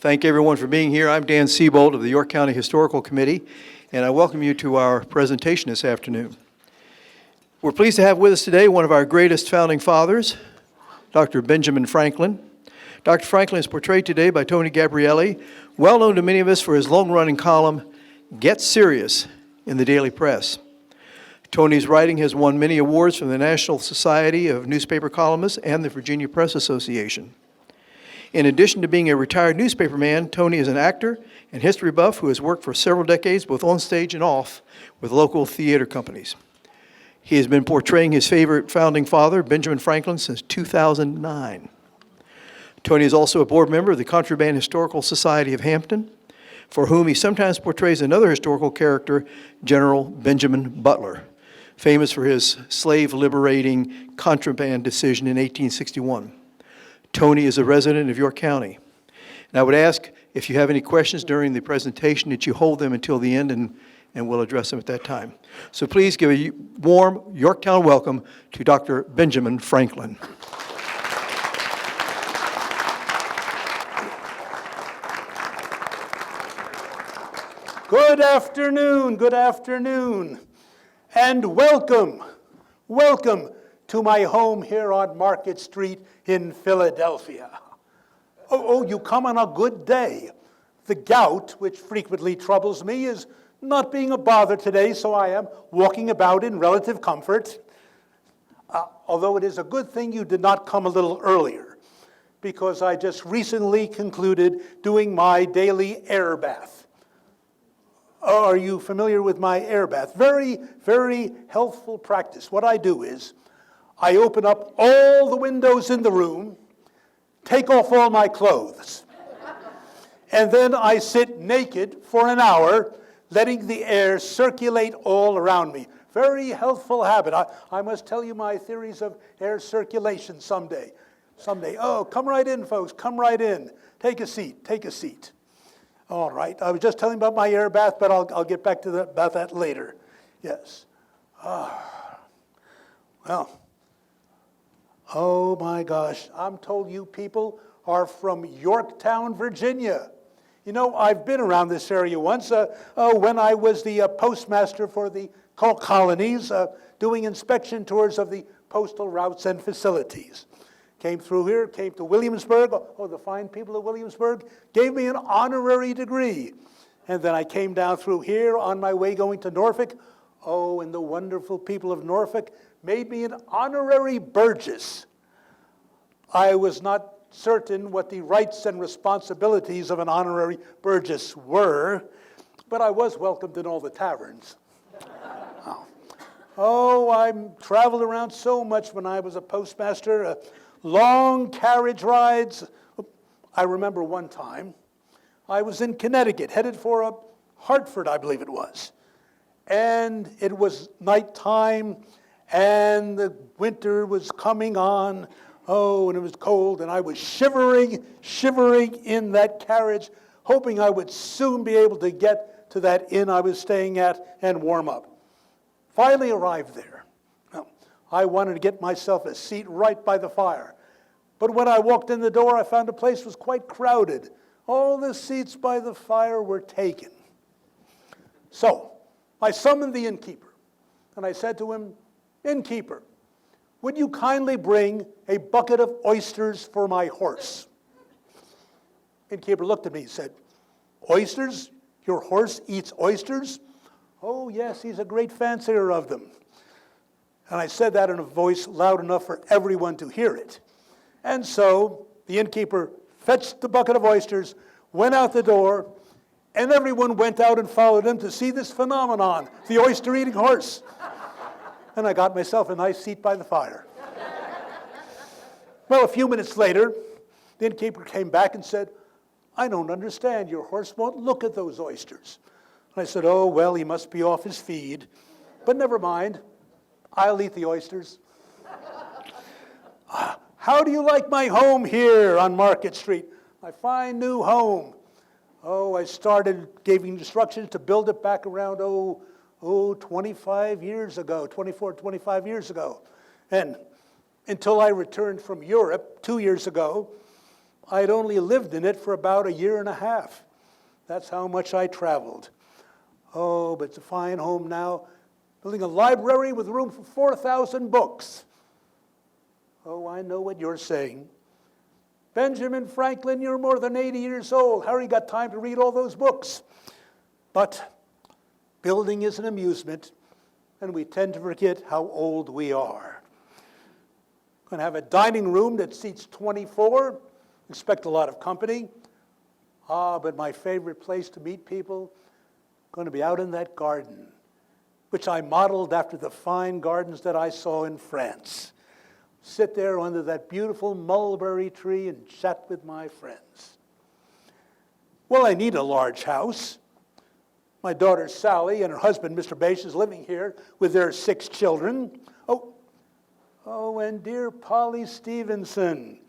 Thank everyone for being here. I'm Dan Siebold of the York County Historical Committee, and I welcome you to our presentation this afternoon. We're pleased to have with us today one of our greatest founding fathers, Dr. Benjamin Franklin. Dr. Franklin is portrayed today by Tony Gabriele, well known to many of us for his long-running column, Get Serious, in the daily press. Tony's writing has won many awards from the National Society of Newspaper Columnists and the Virginia Press Association. In addition to being a retired newspaperman, Tony is an actor and history buff who has worked for several decades, both on stage and off, with local theater companies. He has been portraying his favorite founding father, Benjamin Franklin, since 2009. Tony is also a board member of the Contraband Historical Society of Hampton, for whom he sometimes portrays another historical character, General Benjamin Butler, famous for his slave-liberating contraband decision in 1861. Tony is a resident of York County. And I would ask if you have any questions during the presentation that you hold them until the end, and we'll address them at that time. So please give a warm Yorktown welcome to Dr. Benjamin Franklin. Good afternoon, and welcome to my home here on Market Street in Philadelphia. Oh, you come on a good day. The gout, which frequently troubles me, is not being a bother today, so I am walking about in relative comfort. Although it is a good thing you did not come a little earlier, because I just recently concluded doing my daily air bath. Are you familiar with my air bath? Very, very healthful practice. What I do is I open up all the windows in the room, take off all my clothes, and then I sit naked for an hour, letting the air circulate all around me. Very healthful habit. I must tell you my theories of air circulation someday. Oh, come right in, folks. Come right in. Take a seat. All right. I was just telling about my air bath, but I'll get back to about that later. Yes. Well. Oh my gosh. I'm told you people are from Yorktown, Virginia. You know, I've been around this area once when I was the postmaster for the colonies, doing inspection tours of the postal routes and facilities. Came through here, came to Williamsburg. Oh, the fine people of Williamsburg gave me an honorary degree. And then I came down through here on my way going to Norfolk. Oh, and the wonderful people of Norfolk made me an honorary Burgess. I was not certain what the rights and responsibilities of an honorary Burgess were, but I was welcomed in all the taverns. I traveled around so much when I was a postmaster. Long carriage rides. I remember one time I was in Connecticut, headed for Hartford, I believe it was. And it was nighttime, and the winter was coming on. Oh, and it was cold, and I was shivering in that carriage, hoping I would soon be able to get to that inn I was staying at and warm up. Finally arrived there. Now, I wanted to get myself a seat right by the fire. But when I walked in the door, I found the place was quite crowded. All the seats by the fire were taken. So I summoned the innkeeper, and I said to him, "Innkeeper, would you kindly bring a bucket of oysters for my horse?" Innkeeper looked at me and said, "Oysters? Your horse eats oysters?" "Oh, yes, he's a great fancier of them." And I said that in a voice loud enough for everyone to hear it. And so the innkeeper fetched the bucket of oysters, went out the door, and everyone went out and followed him to see this phenomenon, the oyster-eating horse. And I got myself a nice seat by the fire. Well, a few minutes later, the innkeeper came back and said, "I don't understand. Your horse won't look at those oysters." And I said, "Oh, well, he must be off his feed. But never mind. I'll eat the oysters." "How do you like my home here on Market Street? My fine new home." Oh, I started giving instructions to build it back around, 25 years ago, 25 years ago. And until I returned from Europe 2 years ago, I'd only lived in it for about a year and a half. That's how much I traveled. Oh, but it's a fine home now. Building a library with room for 4,000 books. Oh, I know what you're saying. Benjamin Franklin, you're more than 80 years old. How you got time to read all those books? But building is an amusement, and we tend to forget how old we are. Going to have a dining room that seats 24. Expect a lot of company. But my favorite place to meet people, going to be out in that garden, which I modeled after the fine gardens that I saw in France. Sit there under that beautiful mulberry tree and chat with my friends. Well, I need a large house. My daughter Sally and her husband, Mr. Bache, is living here with their 6 children. Oh, and dear Polly Stevenson,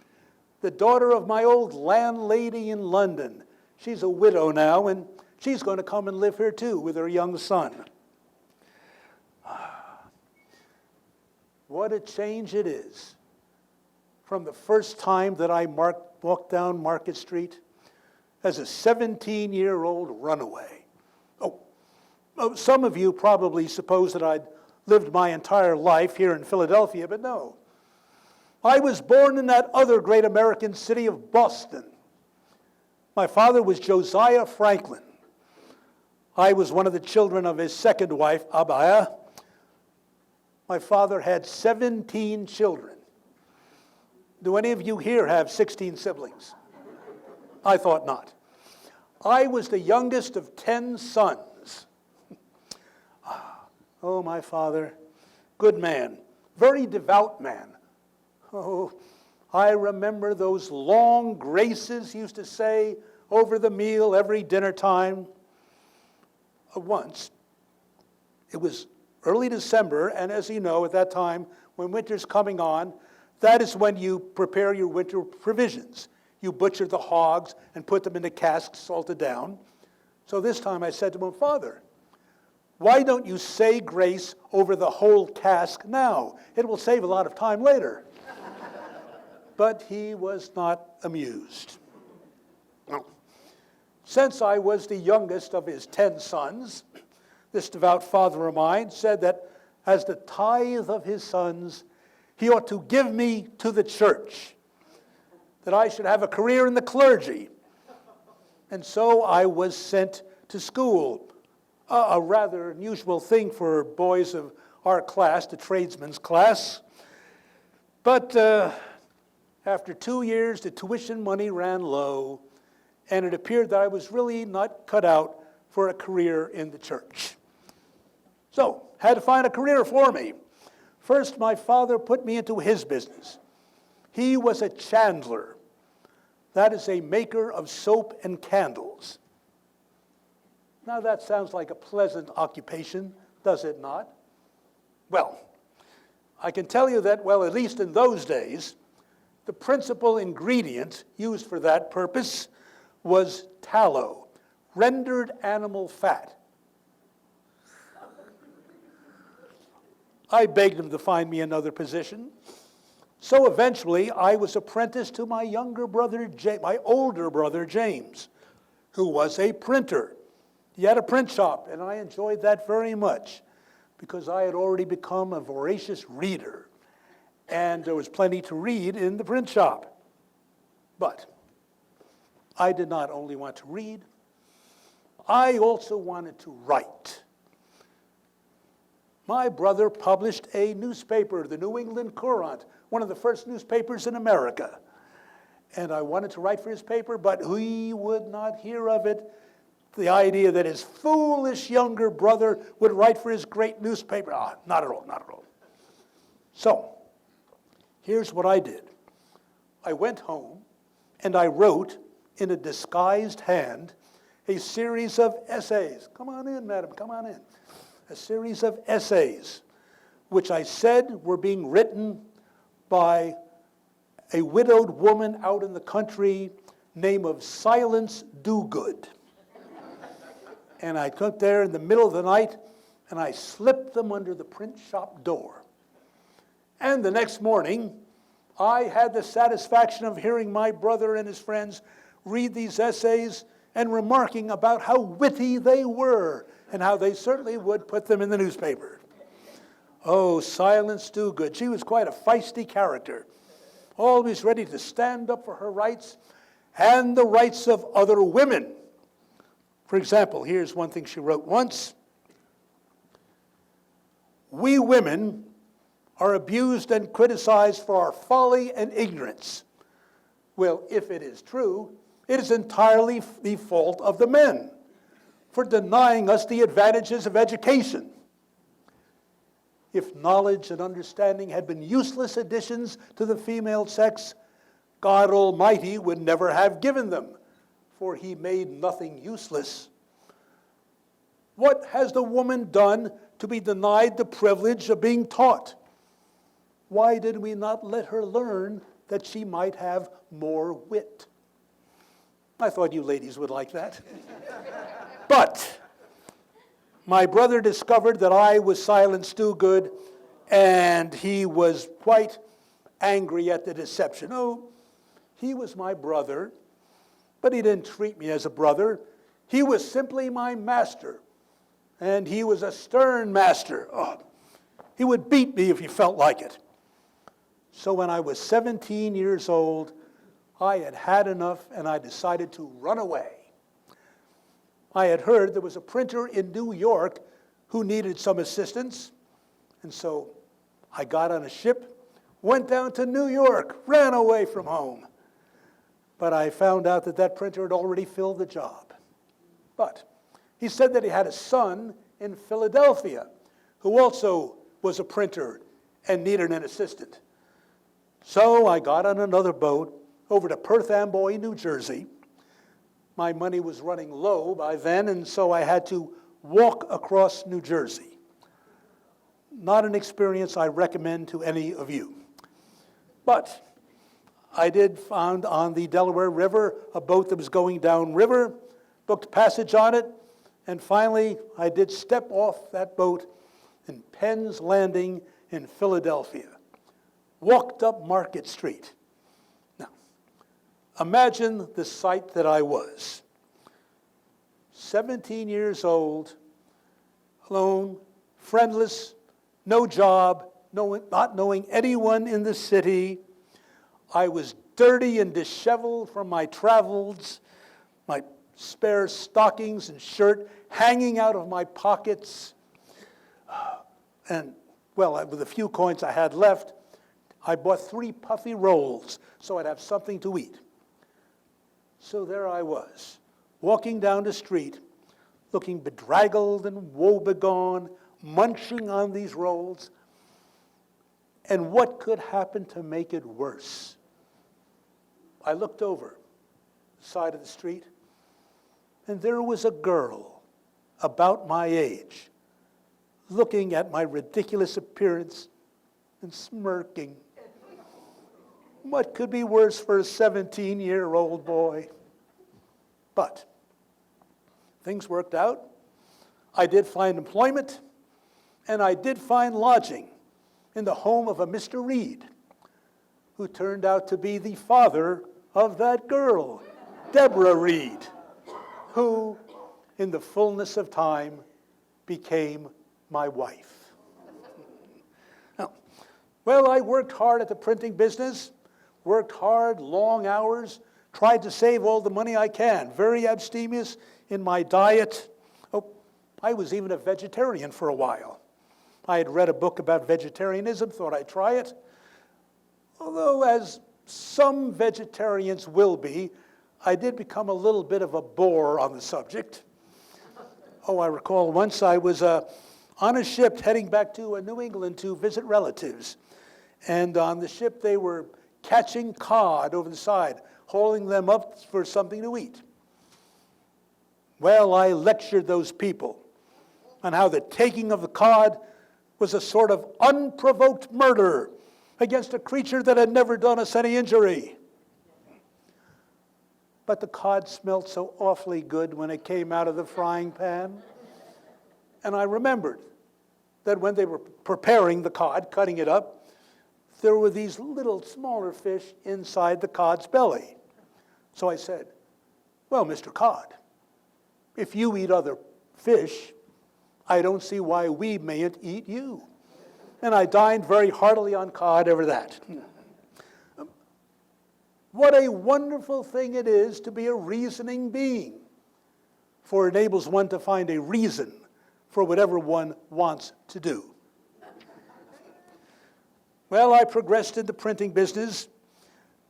the daughter of my old landlady in London. She's a widow now, and she's going to come and live here too with her young son. What a change it is from the first time that I walked down Market Street as a 17-year-old runaway. Some of you probably suppose that I'd lived my entire life here in Philadelphia, but no. I was born in that other great American city of Boston. My father was Josiah Franklin. I was one of the children of his second wife, Abiah. My father had 17 children. Do any of you here have 16 siblings? I thought not. I was the youngest of 10 sons. Oh, my father, good man, very devout man. Oh, I remember those long graces he used to say over the meal every dinner time. Once, it was early December, and as you know, at that time, when winter's coming on, that is when you prepare your winter provisions. You butcher the hogs and put them in the casks salted down. So this time I said to him, Father, why don't you say grace over the whole cask now? It will save a lot of time later. But he was not amused. No. Since I was the youngest of his 10 sons, this devout father of mine said that as the tithe of his sons, he ought to give me to the church, that I should have a career in the clergy. And so I was sent to school, a rather unusual thing for boys of our class, the tradesman's class. But after 2 years, the tuition money ran low, and it appeared that I was really not cut out for a career in the church. So, had to find a career for me. First, my father put me into his business. He was a chandler. That is a maker of soap and candles. Now that sounds like a pleasant occupation, does it not? Well, I can tell you that, well, at least in those days, the principal ingredient used for that purpose was tallow, rendered animal fat. I begged him to find me another position. So eventually, I was apprenticed to my older brother, James, who was a printer. He had a print shop, and I enjoyed that very much because I had already become a voracious reader, and there was plenty to read in the print shop. But I did not only want to read, I also wanted to write. My brother published a newspaper, the New England Courant, one of the first newspapers in America. And I wanted to write for his paper, but he would not hear of it. The idea that his foolish younger brother would write for his great newspaper, not at all, not at all. So, here's what I did. I went home and I wrote in a disguised hand a series of essays. Come on in, madam, come on in. A series of essays, which I said were being written by a widowed woman out in the country named of Silence Dogood. And I took there in the middle of the night, and I slipped them under the print shop door. And the next morning, I had the satisfaction of hearing my brother and his friends read these essays and remarking about how witty they were and how they certainly would put them in the newspaper. Oh, Silence Dogood. She was quite a feisty character, always ready to stand up for her rights and the rights of other women. For example, here's one thing she wrote once. We women are abused and criticized for our folly and ignorance. Well, if it is true, it is entirely the fault of the men for denying us the advantages of education. If knowledge and understanding had been useless additions to the female sex, God Almighty would never have given them, for he made nothing useless. What has the woman done to be denied the privilege of being taught? Why did we not let her learn that she might have more wit? I thought you ladies would like that. But my brother discovered that I was Silence Dogood, and he was quite angry at the deception. Oh, he was my brother, but he didn't treat me as a brother. He was simply my master, and he was a stern master. Oh, he would beat me if he felt like it. So when I was 17 years old, I had had enough, and I decided to run away. I had heard there was a printer in New York who needed some assistance, and so I got on a ship, went down to New York, ran away from home. But I found out that that printer had already filled the job. But he said that he had a son in Philadelphia who also was a printer and needed an assistant. So I got on another boat over to Perth Amboy, New Jersey. My money was running low by then, and so I had to walk across New Jersey. Not an experience I recommend to any of you. But I did find on the Delaware River a boat that was going downriver, booked passage on it, and finally I did step off that boat in Penn's Landing in Philadelphia. Walked up Market Street. Now, imagine the sight that I was. 17 years old, alone, friendless, no job, not knowing anyone in the city. I was dirty and disheveled from my travels, my spare stockings and shirt hanging out of my pockets. And, well, with the few coins I had left, I bought 3 puffy rolls so I'd have something to eat. So there I was, walking down the street, looking bedraggled and woebegone, munching on these rolls. And what could happen to make it worse? I looked over the side of the street, and there was a girl about my age, looking at my ridiculous appearance and smirking. What could be worse for a 17-year-old boy? But things worked out. I did find employment, and I did find lodging in the home of a Mr. Reed, who turned out to be the father of that girl, Deborah Reed, who, in the fullness of time, became my wife. Now, well, I worked hard at the printing business, worked hard, long hours, tried to save all the money I can, very abstemious in my diet. Oh, I was even a vegetarian for a while. I had read a book about vegetarianism, thought I'd try it. Although, as some vegetarians will be, I did become a little bit of a bore on the subject. Oh, I recall once I was on a ship heading back to New England to visit relatives. And on the ship, they were catching cod over the side, hauling them up for something to eat. Well, I lectured those people on how the taking of the cod was a sort of unprovoked murder against a creature that had never done us any injury. But the cod smelled so awfully good when it came out of the frying pan. And I remembered that when they were preparing the cod, cutting it up, there were these little smaller fish inside the cod's belly. So I said, well, Mr. Cod, if you eat other fish, I don't see why we mayn't eat you. And I dined very heartily on cod over that. What a wonderful thing it is to be a reasoning being, for it enables one to find a reason for whatever one wants to do. Well, I progressed in the printing business,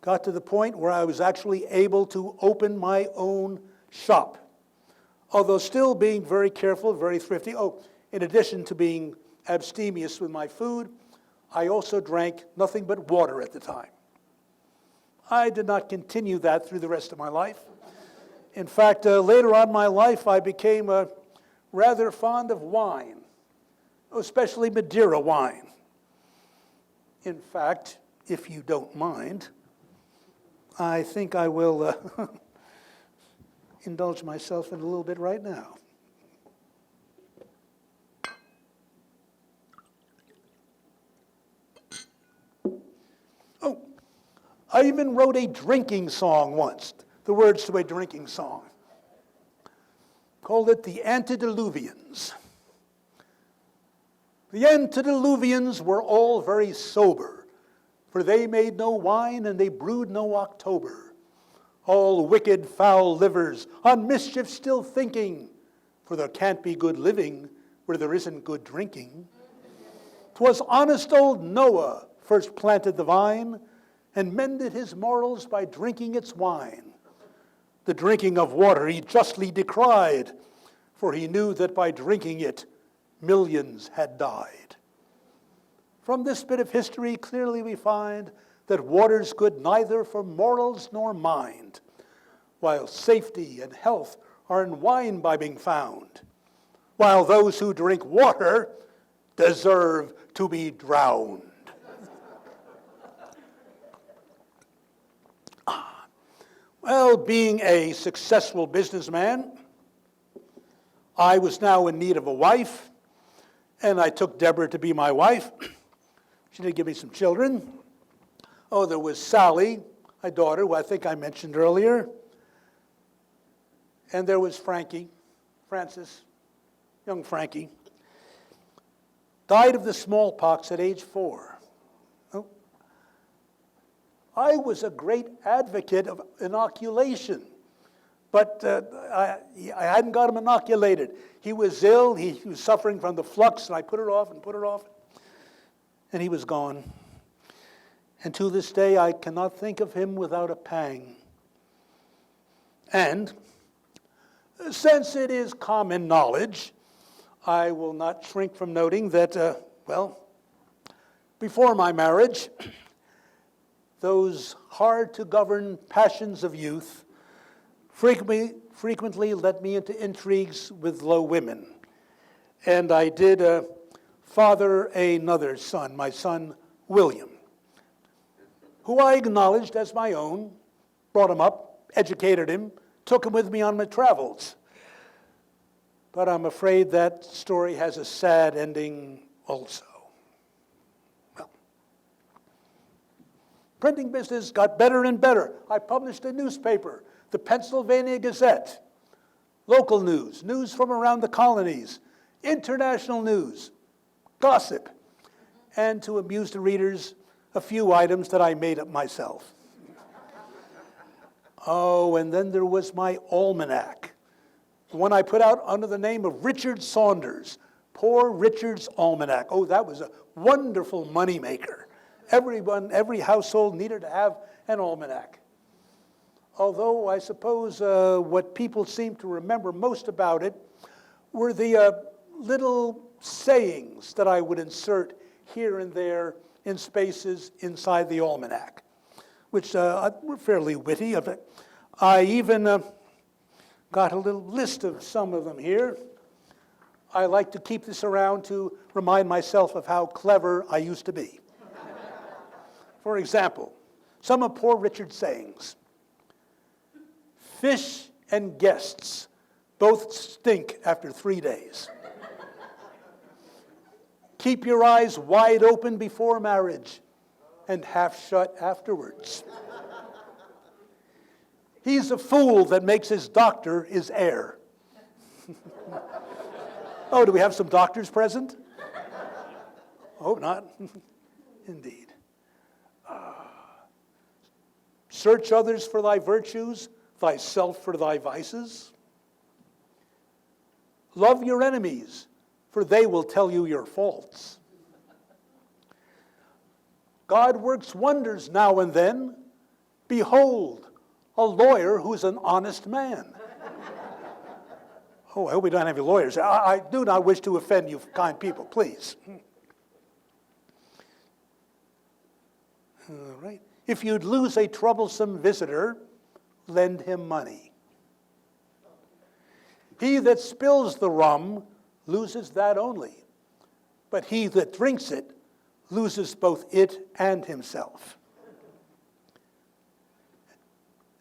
got to the point where I was actually able to open my own shop, although still being very careful, very thrifty. Oh, in addition to being abstemious with my food, I also drank nothing but water at the time. I did not continue that through the rest of my life. In fact, later on in my life, I became rather fond of wine, especially Madeira wine. In fact, if you don't mind, I think I will indulge myself in a little bit right now. Oh, I even wrote a drinking song once, the words to a drinking song. Called it The Antediluvians. The antediluvians were all very sober, for they made no wine and they brewed no October. All wicked, foul livers, on mischief still thinking, for there can't be good living where there isn't good drinking. 'Twas honest old Noah first planted the vine and mended his morals by drinking its wine. The drinking of water he justly decried, for he knew that by drinking it, millions had died. From this bit of history, clearly we find that water's good neither for morals nor mind, while safety and health are in wine bibbing found, while those who drink water deserve to be drowned. Well, being a successful businessman, I was now in need of a wife, and I took Deborah to be my wife. She did give me some children. Oh, there was Sally, my daughter, who I think I mentioned earlier. And there was Francis, young Frankie. Died of the smallpox at age 4. Oh. I was a great advocate of inoculation, but I hadn't got him inoculated. He was ill, he was suffering from the flux, and I put it off, and he was gone. And to this day, I cannot think of him without a pang. And since it is common knowledge, I will not shrink from noting that, before my marriage, those hard-to-govern passions of youth frequently led me into intrigues with low women. And I did father another son, my son William, who I acknowledged as my own, brought him up, educated him, took him with me on my travels. But I'm afraid that story has a sad ending also. Well, printing business got better and better. I published a newspaper, the Pennsylvania Gazette, local news, news from around the colonies, international news, gossip, and to amuse the readers, a few items that I made up myself. Oh, and then there was my almanac, the one I put out under the name of Richard Saunders, Poor Richard's Almanac. Oh, that was a wonderful moneymaker. Every household needed to have an almanac. Although I suppose what people seem to remember most about it were the little sayings that I would insert here and there in spaces inside the almanac, which were fairly witty. I even got a little list of some of them here. I like to keep this around to remind myself of how clever I used to be. For example, some of Poor Richard's sayings. Fish and guests both stink after 3 days. Keep your eyes wide open before marriage, and half shut afterwards. He's a fool that makes his doctor his heir. Oh, do we have some doctors present? Hope not. Indeed. Search others for thy virtues, thyself for thy vices. Love your enemies, for they will tell you your faults. God works wonders now and then. Behold, a lawyer who's an honest man. Oh, I hope we don't have any lawyers. I do not wish to offend you kind people, please. All right. If you'd lose a troublesome visitor, lend him money. He that spills the rum loses that only, but he that drinks it loses both it and himself.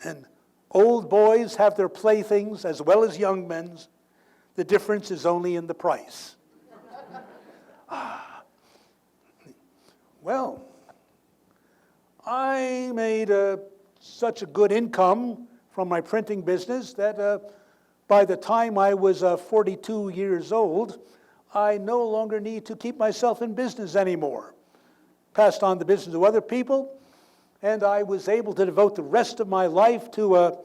And old boys have their playthings as well as young men's. The difference is only in the price. Well, I made such a good income from my printing business that by the time I was 42 years old, I no longer need to keep myself in business anymore. Passed on the business to other people, and I was able to devote the rest of my life to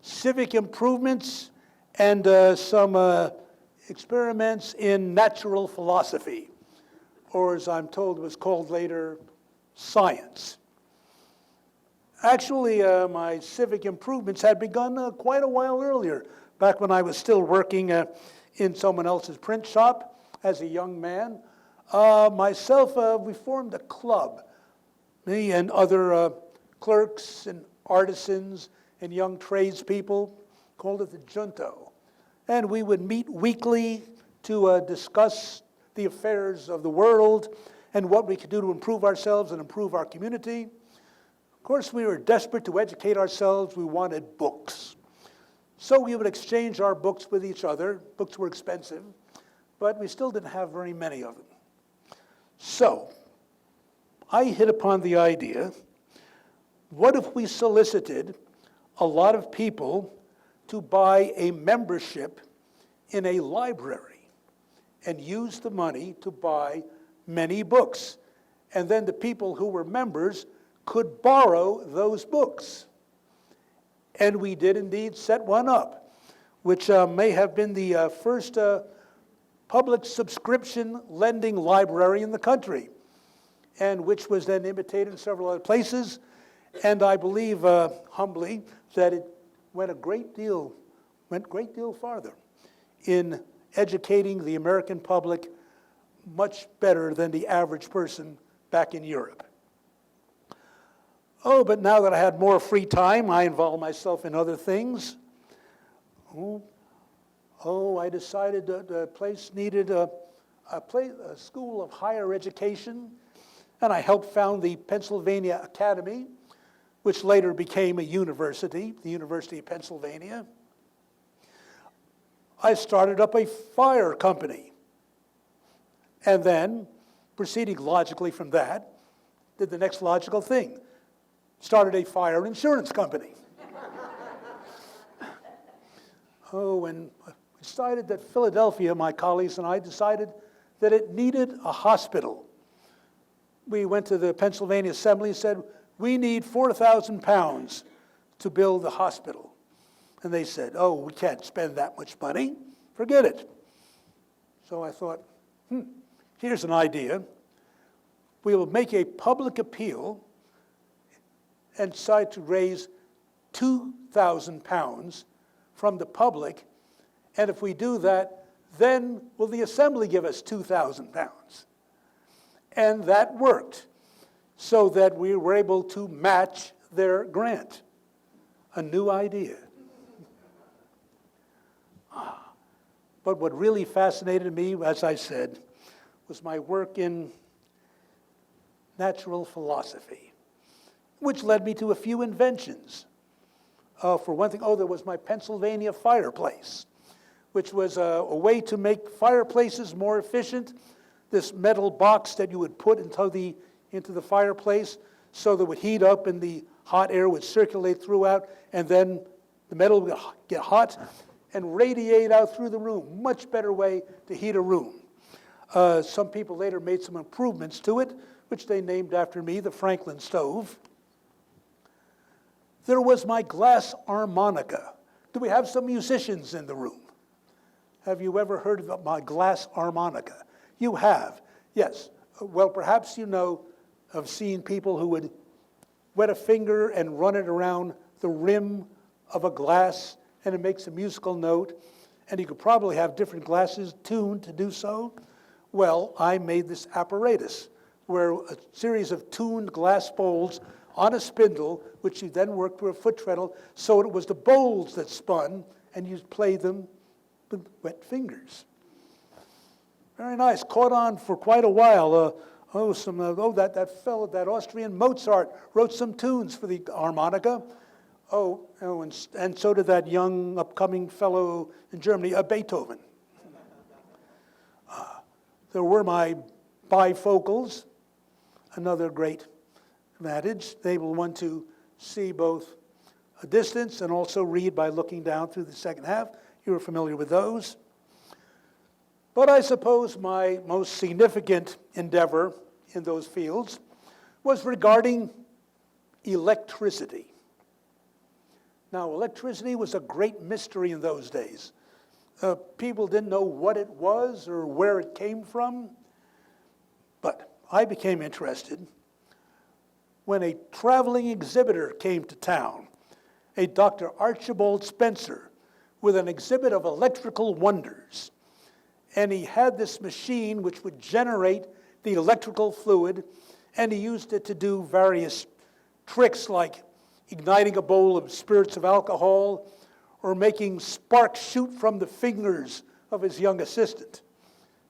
civic improvements and some experiments in natural philosophy, or as I'm told was called later, science. Actually, my civic improvements had begun quite a while earlier, back when I was still working in someone else's print shop as a young man. We formed a club, me and other clerks and artisans and young tradespeople, called it the Junto. And we would meet weekly to discuss the affairs of the world and what we could do to improve ourselves and improve our community. Of course, we were desperate to educate ourselves. We wanted books. So we would exchange our books with each other. Books were expensive, but we still didn't have very many of them. So I hit upon the idea, what if we solicited a lot of people to buy a membership in a library and use the money to buy many books? And then the people who were members could borrow those books. And we did indeed set one up, which may have been the first public subscription lending library in the country, and which was then imitated in several other places. And I believe, humbly, that it went a great deal farther in educating the American public much better than the average person back in Europe. Oh, but now that I had more free time, I involved myself in other things. I decided the place needed a school of higher education, and I helped found the Pennsylvania Academy, which later became a university, the University of Pennsylvania. I started up a fire company, and then, proceeding logically from that, did the next logical thing. Started a fire insurance company. And we decided that Philadelphia, my colleagues and I decided that it needed a hospital. We went to the Pennsylvania Assembly and said, we need 4,000 pounds to build a hospital. And they said, oh, we can't spend that much money. Forget it. So I thought, here's an idea. We will make a public appeal and decide to raise 2,000 pounds from the public. And if we do that, then will the Assembly give us 2,000 pounds? And that worked, so that we were able to match their grant. A new idea. But what really fascinated me, as I said, was my work in natural philosophy, which led me to a few inventions. For one thing, there was my Pennsylvania fireplace, which was a way to make fireplaces more efficient. This metal box that you would put into the fireplace so that it would heat up and the hot air would circulate throughout, and then the metal would get hot and radiate out through the room. Much better way to heat a room. Some people later made some improvements to it, which they named after me, the Franklin stove. There was my glass harmonica. Do we have some musicians in the room? Have you ever heard of my glass harmonica? You have, yes. Well, perhaps you know of seeing people who would wet a finger and run it around the rim of a glass, and it makes a musical note, and you could probably have different glasses tuned to do so. Well, I made this apparatus where a series of tuned glass bowls on a spindle, which you then worked through a foot treadle, so it was the bowls that spun, and you played them with wet fingers. Very nice. Caught on for quite a while. That fellow, that Austrian Mozart, wrote some tunes for the harmonica. And so did that young upcoming fellow in Germany, Beethoven. There were my bifocals, another great advantage. They will want to see both a distance and also read by looking down through the second half. You are familiar with those. But I suppose my most significant endeavor in those fields was regarding electricity. Now, electricity was a great mystery in those days. People didn't know what it was or where it came from. But I became interested when a traveling exhibitor came to town, a Dr. Archibald Spencer, with an exhibit of electrical wonders. And he had this machine which would generate the electrical fluid, and he used it to do various tricks like igniting a bowl of spirits of alcohol or making sparks shoot from the fingers of his young assistant.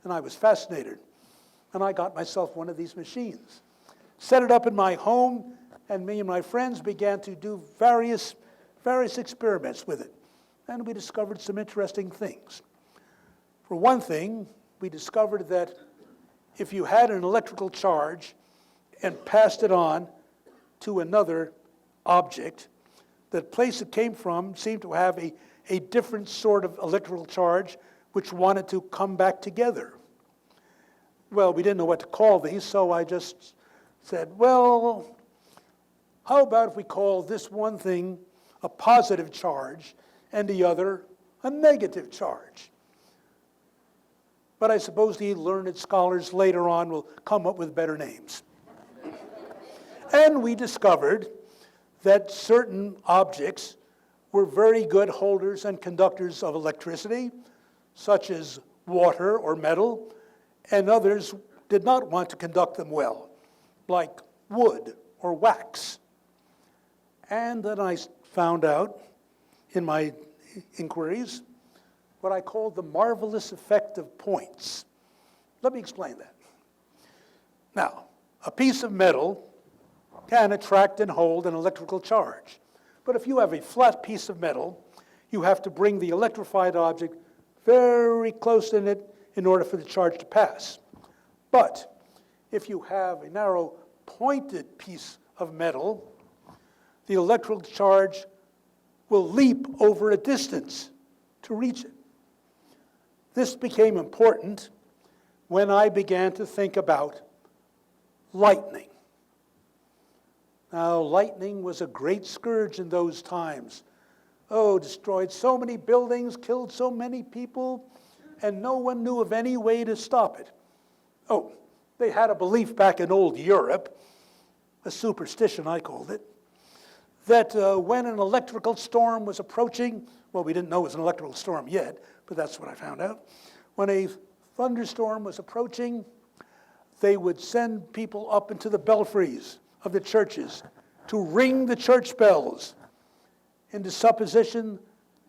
And I was fascinated. And I got myself one of these machines. Set it up in my home, and me and my friends began to do various experiments with it. And we discovered some interesting things. For one thing, we discovered that if you had an electrical charge and passed it on to another object, the place it came from seemed to have a different sort of electrical charge which wanted to come back together. Well, we didn't know what to call these, so I just said, well, how about if we call this one thing a positive charge and the other a negative charge? But I suppose the learned scholars later on will come up with better names. And we discovered that certain objects were very good holders and conductors of electricity, such as water or metal, and others did not want to conduct them well, like wood or wax. And then I found out in my inquiries what I called the marvelous effect of points. Let me explain that. Now, a piece of metal can attract and hold an electrical charge. But if you have a flat piece of metal, you have to bring the electrified object very close in it in order for the charge to pass. But if you have a narrow pointed piece of metal, the electrical charge will leap over a distance to reach it. This became important when I began to think about lightning. Now, lightning was a great scourge in those times. Destroyed so many buildings, killed so many people, and no one knew of any way to stop it. They had a belief back in old Europe, a superstition I called it, that when an electrical storm was approaching, well, we didn't know it was an electrical storm yet, but that's what I found out. When a thunderstorm was approaching, they would send people up into the belfries of the churches to ring the church bells in the supposition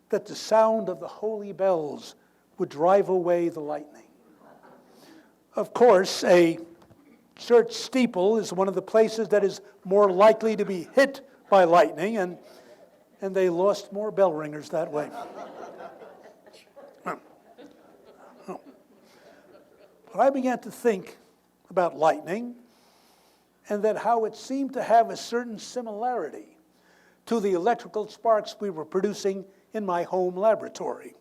that the sound of the holy bells would drive away the lightning. Of course, a church steeple is one of the places that is more likely to be hit by lightning, and they lost more bell ringers that way. But I began to think about lightning, and that how it seemed to have a certain similarity to the electrical sparks we were producing in my home laboratory.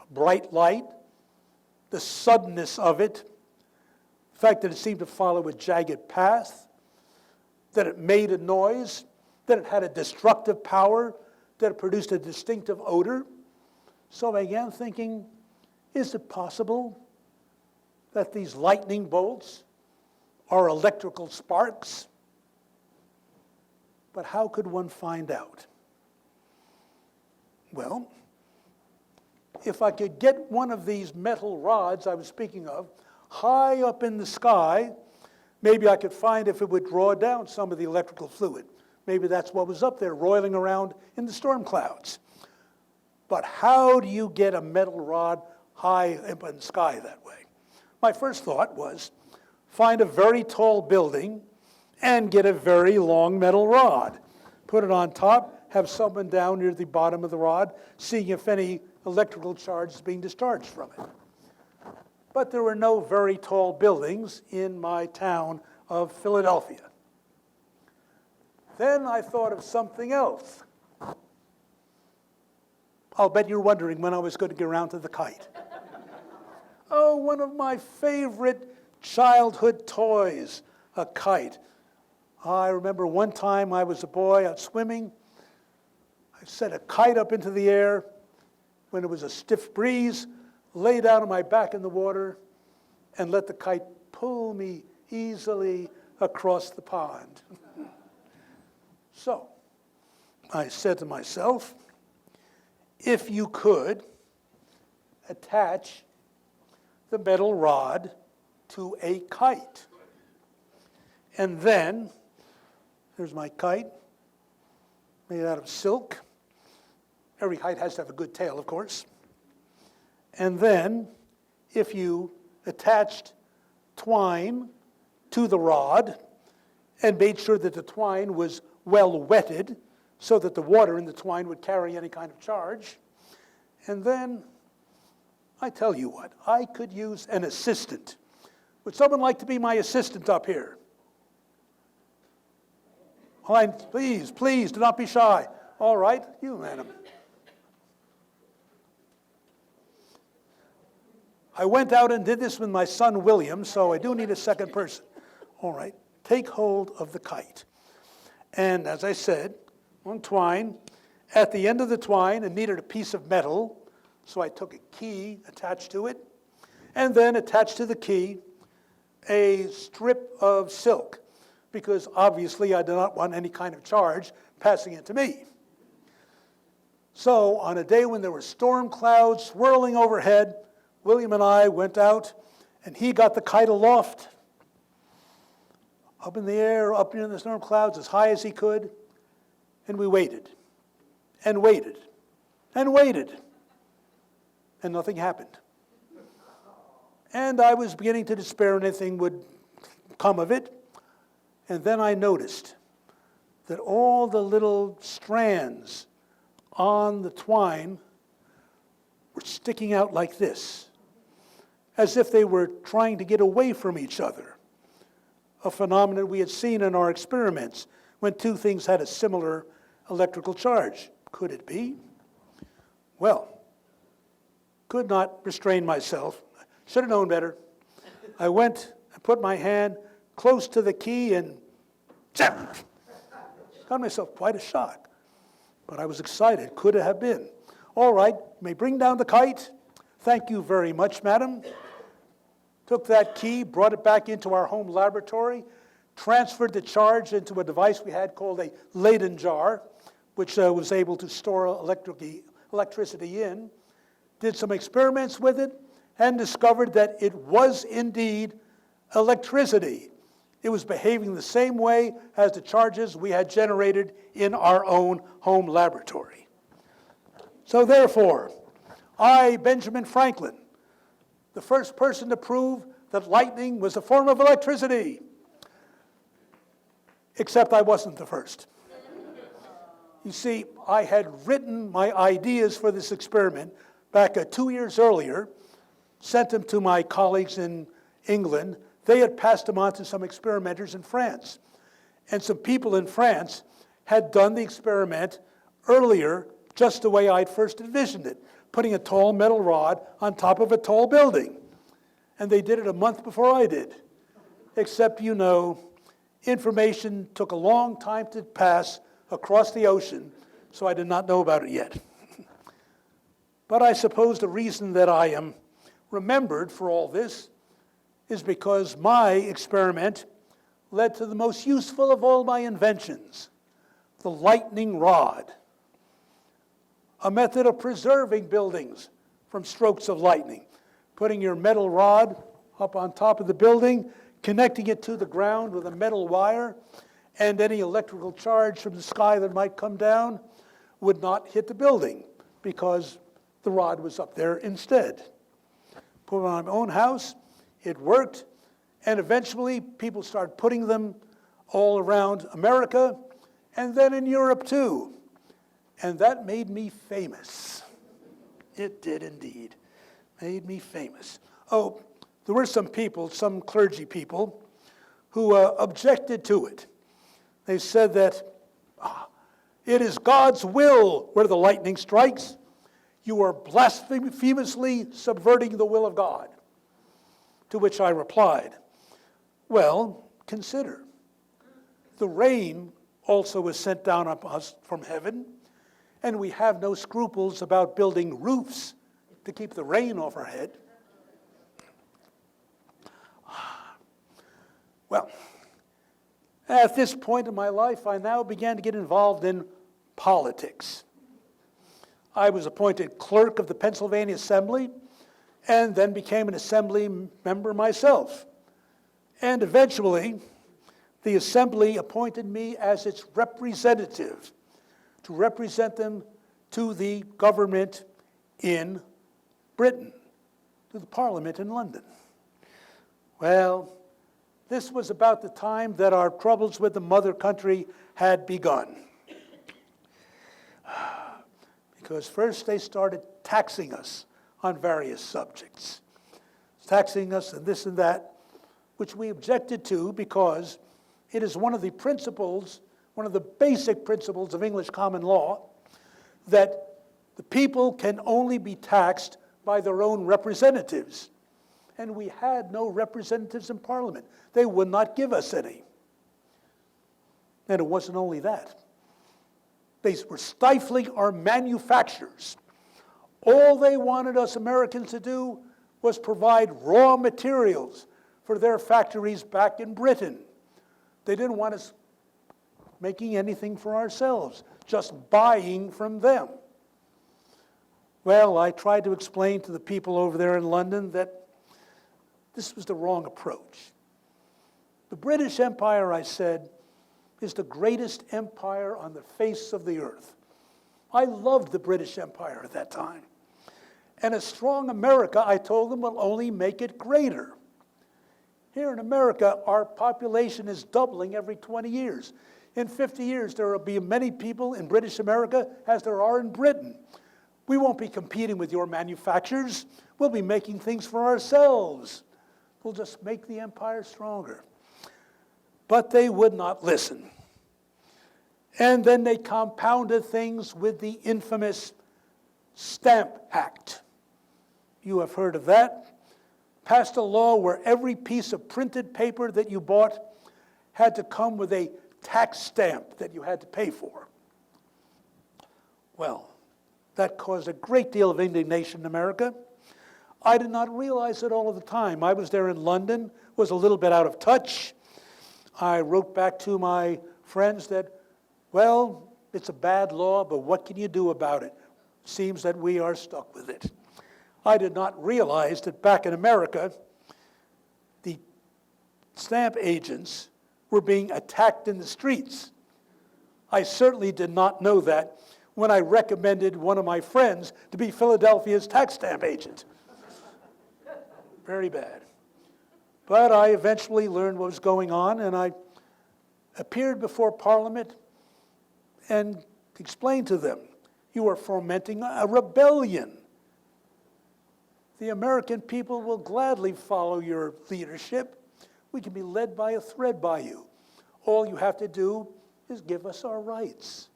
A bright light, the suddenness of it, the fact that it seemed to follow a jagged path, that it made a noise, that it had a destructive power, that it produced a distinctive odor. So I began thinking, is it possible that these lightning bolts are electrical sparks? But how could one find out? Well, if I could get one of these metal rods I was speaking of high up in the sky, maybe I could find if it would draw down some of the electrical fluid. Maybe that's what was up there roiling around in the storm clouds. But how do you get a metal rod high up in the sky that way? My first thought was find a very tall building and get a very long metal rod. Put it on top, have someone down near the bottom of the rod, seeing if any electrical charge is being discharged from it. But there were no very tall buildings in my town of Philadelphia. Then I thought of something else. I'll bet you're wondering when I was going to get around to the kite. Oh, one of my favorite childhood toys, a kite. I remember one time I was a boy out swimming. I set a kite up into the air when it was a stiff breeze, lay down on my back in the water, and let the kite pull me easily across the pond. So I said to myself, if you could attach the metal rod to a kite, and then, here's my kite, made out of silk. Every kite has to have a good tail, of course. And then, if you attached twine to the rod and made sure that the twine was well wetted so that the water in the twine would carry any kind of charge, and then, I tell you what, I could use an assistant. Would someone like to be my assistant up here? Please, do not be shy. All right, you, madam. I went out and did this with my son, William, so I do need a second person. All right, take hold of the kite. And as I said, on twine, at the end of the twine, it needed a piece of metal, so I took a key attached to it, and then attached to the key a strip of silk, because obviously I did not want any kind of charge passing it to me. So on a day when there were storm clouds swirling overhead, William and I went out, and he got the kite aloft, up in the air, up in the storm clouds, as high as he could, and we waited, and waited, and waited, and nothing happened. And I was beginning to despair anything would come of it, and then I noticed that all the little strands on the twine were sticking out like this, as if they were trying to get away from each other, a phenomenon we had seen in our experiments when two things had a similar electrical charge. Could it be? Well, could not restrain myself. Should have known better. I went and put my hand close to the key and zap! Got myself quite a shock. But I was excited. Could it have been? All right, you may bring down the kite. Thank you very much, madam. Took that key, brought it back into our home laboratory, transferred the charge into a device we had called a Leyden jar, which was able to store electricity in, did some experiments with it, and discovered that it was indeed electricity. It was behaving the same way as the charges we had generated in our own home laboratory. So therefore, I, Benjamin Franklin, the first person to prove that lightning was a form of electricity, except I wasn't the first. You see, I had written my ideas for this experiment back 2 years earlier, sent them to my colleagues in England, they had passed them on to some experimenters in France. And some people in France had done the experiment earlier just the way I'd first envisioned it, putting a tall metal rod on top of a tall building. And they did it a month before I did. Except, information took a long time to pass across the ocean, so I did not know about it yet. But I suppose the reason that I am remembered for all this is because my experiment led to the most useful of all my inventions, the lightning rod, a method of preserving buildings from strokes of lightning, putting your metal rod up on top of the building, connecting it to the ground with a metal wire, and any electrical charge from the sky that might come down would not hit the building because the rod was up there instead. Put it on my own house, it worked, and eventually people started putting them all around America and then in Europe too. And that made me famous. It did indeed. Made me famous. Oh, there were some people, some clergy people, who objected to it. They said that it is God's will where the lightning strikes. You are blasphemously subverting the will of God. To which I replied, well, consider. The rain also is sent down upon us from heaven, and we have no scruples about building roofs to keep the rain off our head. Well, at this point in my life, I now began to get involved in politics. I was appointed clerk of the Pennsylvania Assembly and then became an assembly member myself. And eventually, the assembly appointed me as its representative to represent them to the government in Britain, to the Parliament in London. Well, this was about the time that our troubles with the mother country had begun. Because first they started taxing us on various subjects. Taxing us and this and that, which we objected to because it is one of the principles, one of the basic principles of English common law, that the people can only be taxed by their own representatives. And we had no representatives in Parliament. They would not give us any. And it wasn't only that. They were stifling our manufacturers. All they wanted us Americans to do was provide raw materials for their factories back in Britain. They didn't want us making anything for ourselves, just buying from them. Well, I tried to explain to the people over there in London that this was the wrong approach. The British Empire, I said, is the greatest empire on the face of the earth. I loved the British Empire at that time. And a strong America, I told them, will only make it greater. Here in America, our population is doubling every 20 years. In 50 years, there will be as many people in British America as there are in Britain. We won't be competing with your manufacturers. We'll be making things for ourselves. We'll just make the empire stronger. But they would not listen. And then they compounded things with the infamous Stamp Act. You have heard of that. Passed a law where every piece of printed paper that you bought had to come with a tax stamp that you had to pay for. Well, that caused a great deal of indignation in America. I did not realize it all of the time. I was there in London, was a little bit out of touch. I wrote back to my friends that, well, it's a bad law, but what can you do about it? Seems that we are stuck with it. I did not realize that back in America, the stamp agents were being attacked in the streets. I certainly did not know that when I recommended one of my friends to be Philadelphia's tax stamp agent. Very bad. But I eventually learned what was going on, and I appeared before Parliament and explained to them, you are fomenting a rebellion. The American people will gladly follow your leadership. We can be led by a thread by you. All you have to do is give us our rights.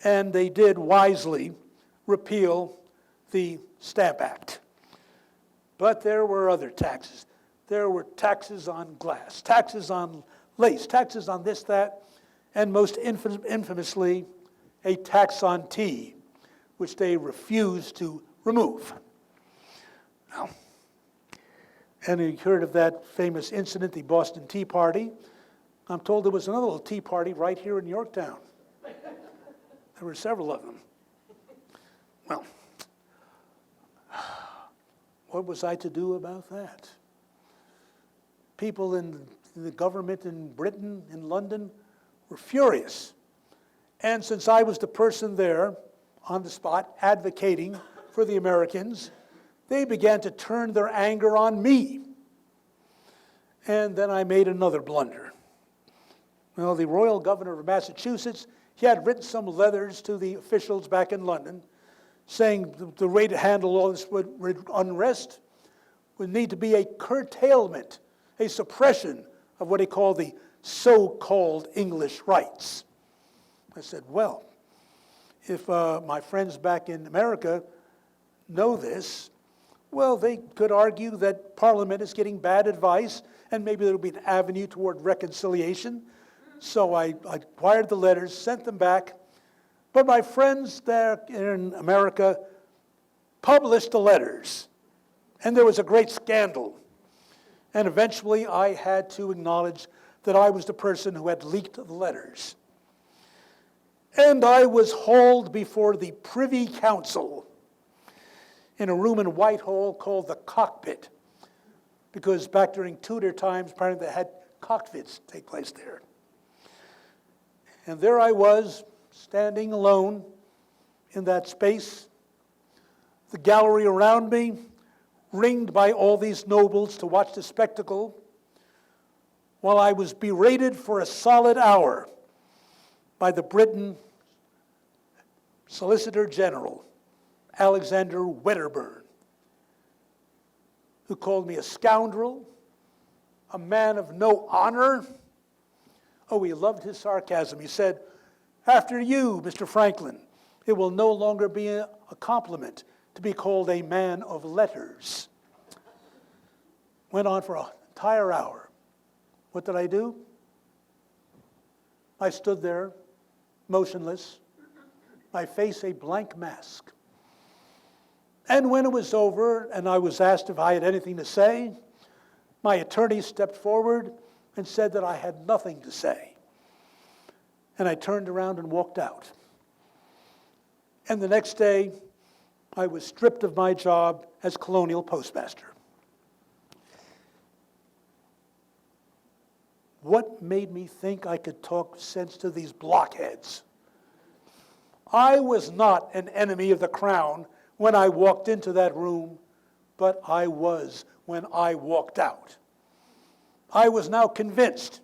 And they did wisely repeal the Stamp Act. But there were other taxes. There were taxes on glass, taxes on lace, taxes on this, that, and most infamously, a tax on tea, which they refused to remove. Now, and you heard of that famous incident, the Boston Tea Party. I'm told there was another little tea party right here in Yorktown. There were several of them. Well, what was I to do about that? People in the government in Britain, in London, were furious. And since I was the person there on the spot advocating for the Americans, they began to turn their anger on me. And then I made another blunder. Well, the royal governor of Massachusetts, he had written some letters to the officials back in London saying the way to handle all this unrest would need to be a curtailment, a suppression of what he called the so-called English rights. I said, well, if my friends back in America know this, well, they could argue that Parliament is getting bad advice and maybe there will be an avenue toward reconciliation. So I acquired the letters, sent them back. But my friends there in America published the letters, and there was a great scandal. And eventually I had to acknowledge that I was the person who had leaked the letters. And I was hauled before the Privy Council in a room in Whitehall called the Cockpit, because back during Tudor times, apparently they had cockpits take place there. And there I was, standing alone in that space, the gallery around me, ringed by all these nobles to watch the spectacle, while I was berated for a solid hour by the Britain Solicitor General, Alexander Wedderburn, who called me a scoundrel, a man of no honor. Oh, he loved his sarcasm. He said, after you, Mr. Franklin, it will no longer be a compliment to be called a man of letters. Went on for an entire hour. What did I do? I stood there, motionless, my face a blank mask. And when it was over and I was asked if I had anything to say, my attorney stepped forward and said that I had nothing to say. And I turned around and walked out. And the next day, I was stripped of my job as colonial postmaster. What made me think I could talk sense to these blockheads? I was not an enemy of the crown when I walked into that room, but I was when I walked out. I was now convinced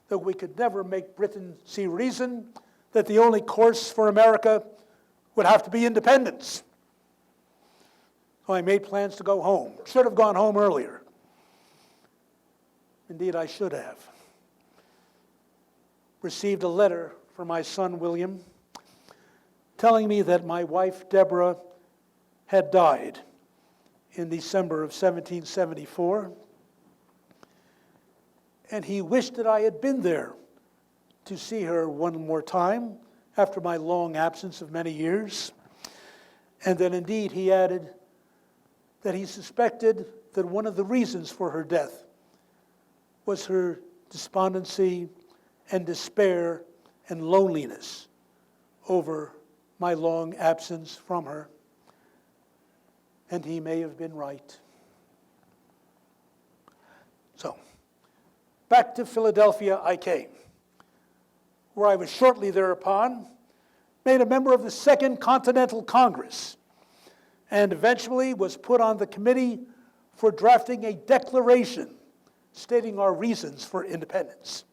that we could never make Britain see reason, that the only course for America would have to be independence. So I made plans to go home. Should have gone home earlier. Indeed, I should have. Received a letter from my son, William, telling me that my wife, Deborah, had died in December of 1774. And he wished that I had been there to see her one more time after my long absence of many years. And then indeed he added that he suspected that one of the reasons for her death was her despondency and despair and loneliness over my long absence from her. And he may have been right. So, back to Philadelphia I came, where I was shortly thereupon made a member of the Second Continental Congress, and eventually was put on the committee for drafting a declaration stating our reasons for independence.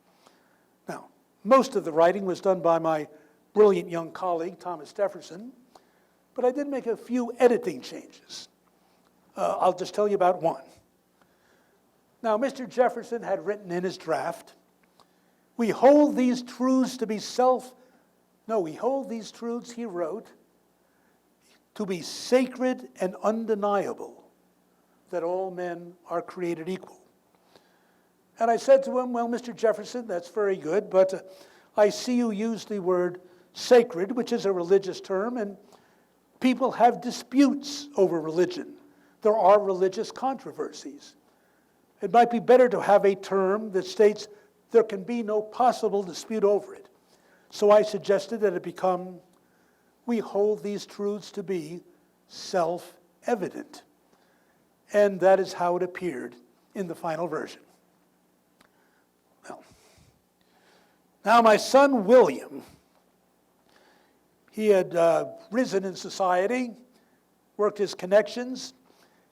Now, most of the writing was done by my brilliant young colleague, Thomas Jefferson, but I did make a few editing changes. I'll just tell you about one. Now, Mr. Jefferson had written in his draft, we hold these truths to be we hold these truths, he wrote, to be sacred and undeniable, that all men are created equal. And I said to him, well, Mr. Jefferson, that's very good, but I see you use the word sacred, which is a religious term, and people have disputes over religion. There are religious controversies. It might be better to have a term that states there can be no possible dispute over it. So I suggested that it become, we hold these truths to be self-evident. And that is how it appeared in the final version. Well, now my son William, he had risen in society, worked his connections,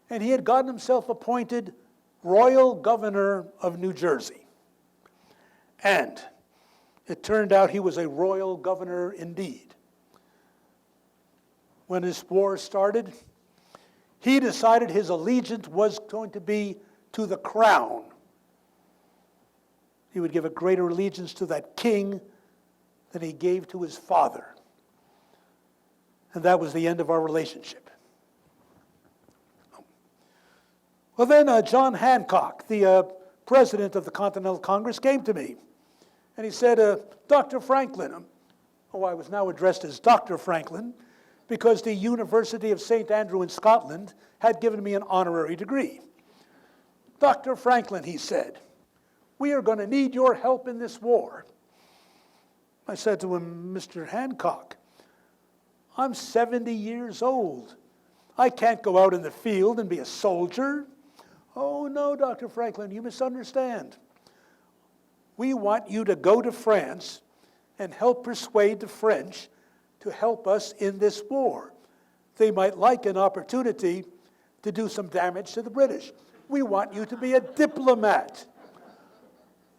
and he had gotten himself appointed Royal Governor of New Jersey. And it turned out he was a royal governor indeed. When this war started, he decided his allegiance was going to be to the crown. He would give a greater allegiance to that king than he gave to his father. And that was the end of our relationship. Well, then John Hancock, the president of the Continental Congress, came to me. And he said, Dr. Franklin, I was now addressed as Dr. Franklin, because the University of St. Andrew in Scotland had given me an honorary degree. Dr. Franklin, he said, we are going to need your help in this war. I said to him, Mr. Hancock, I'm 70 years old. I can't go out in the field and be a soldier. Oh, no, Dr. Franklin, you misunderstand. We want you to go to France and help persuade the French to help us in this war. They might like an opportunity to do some damage to the British. We want you to be a diplomat.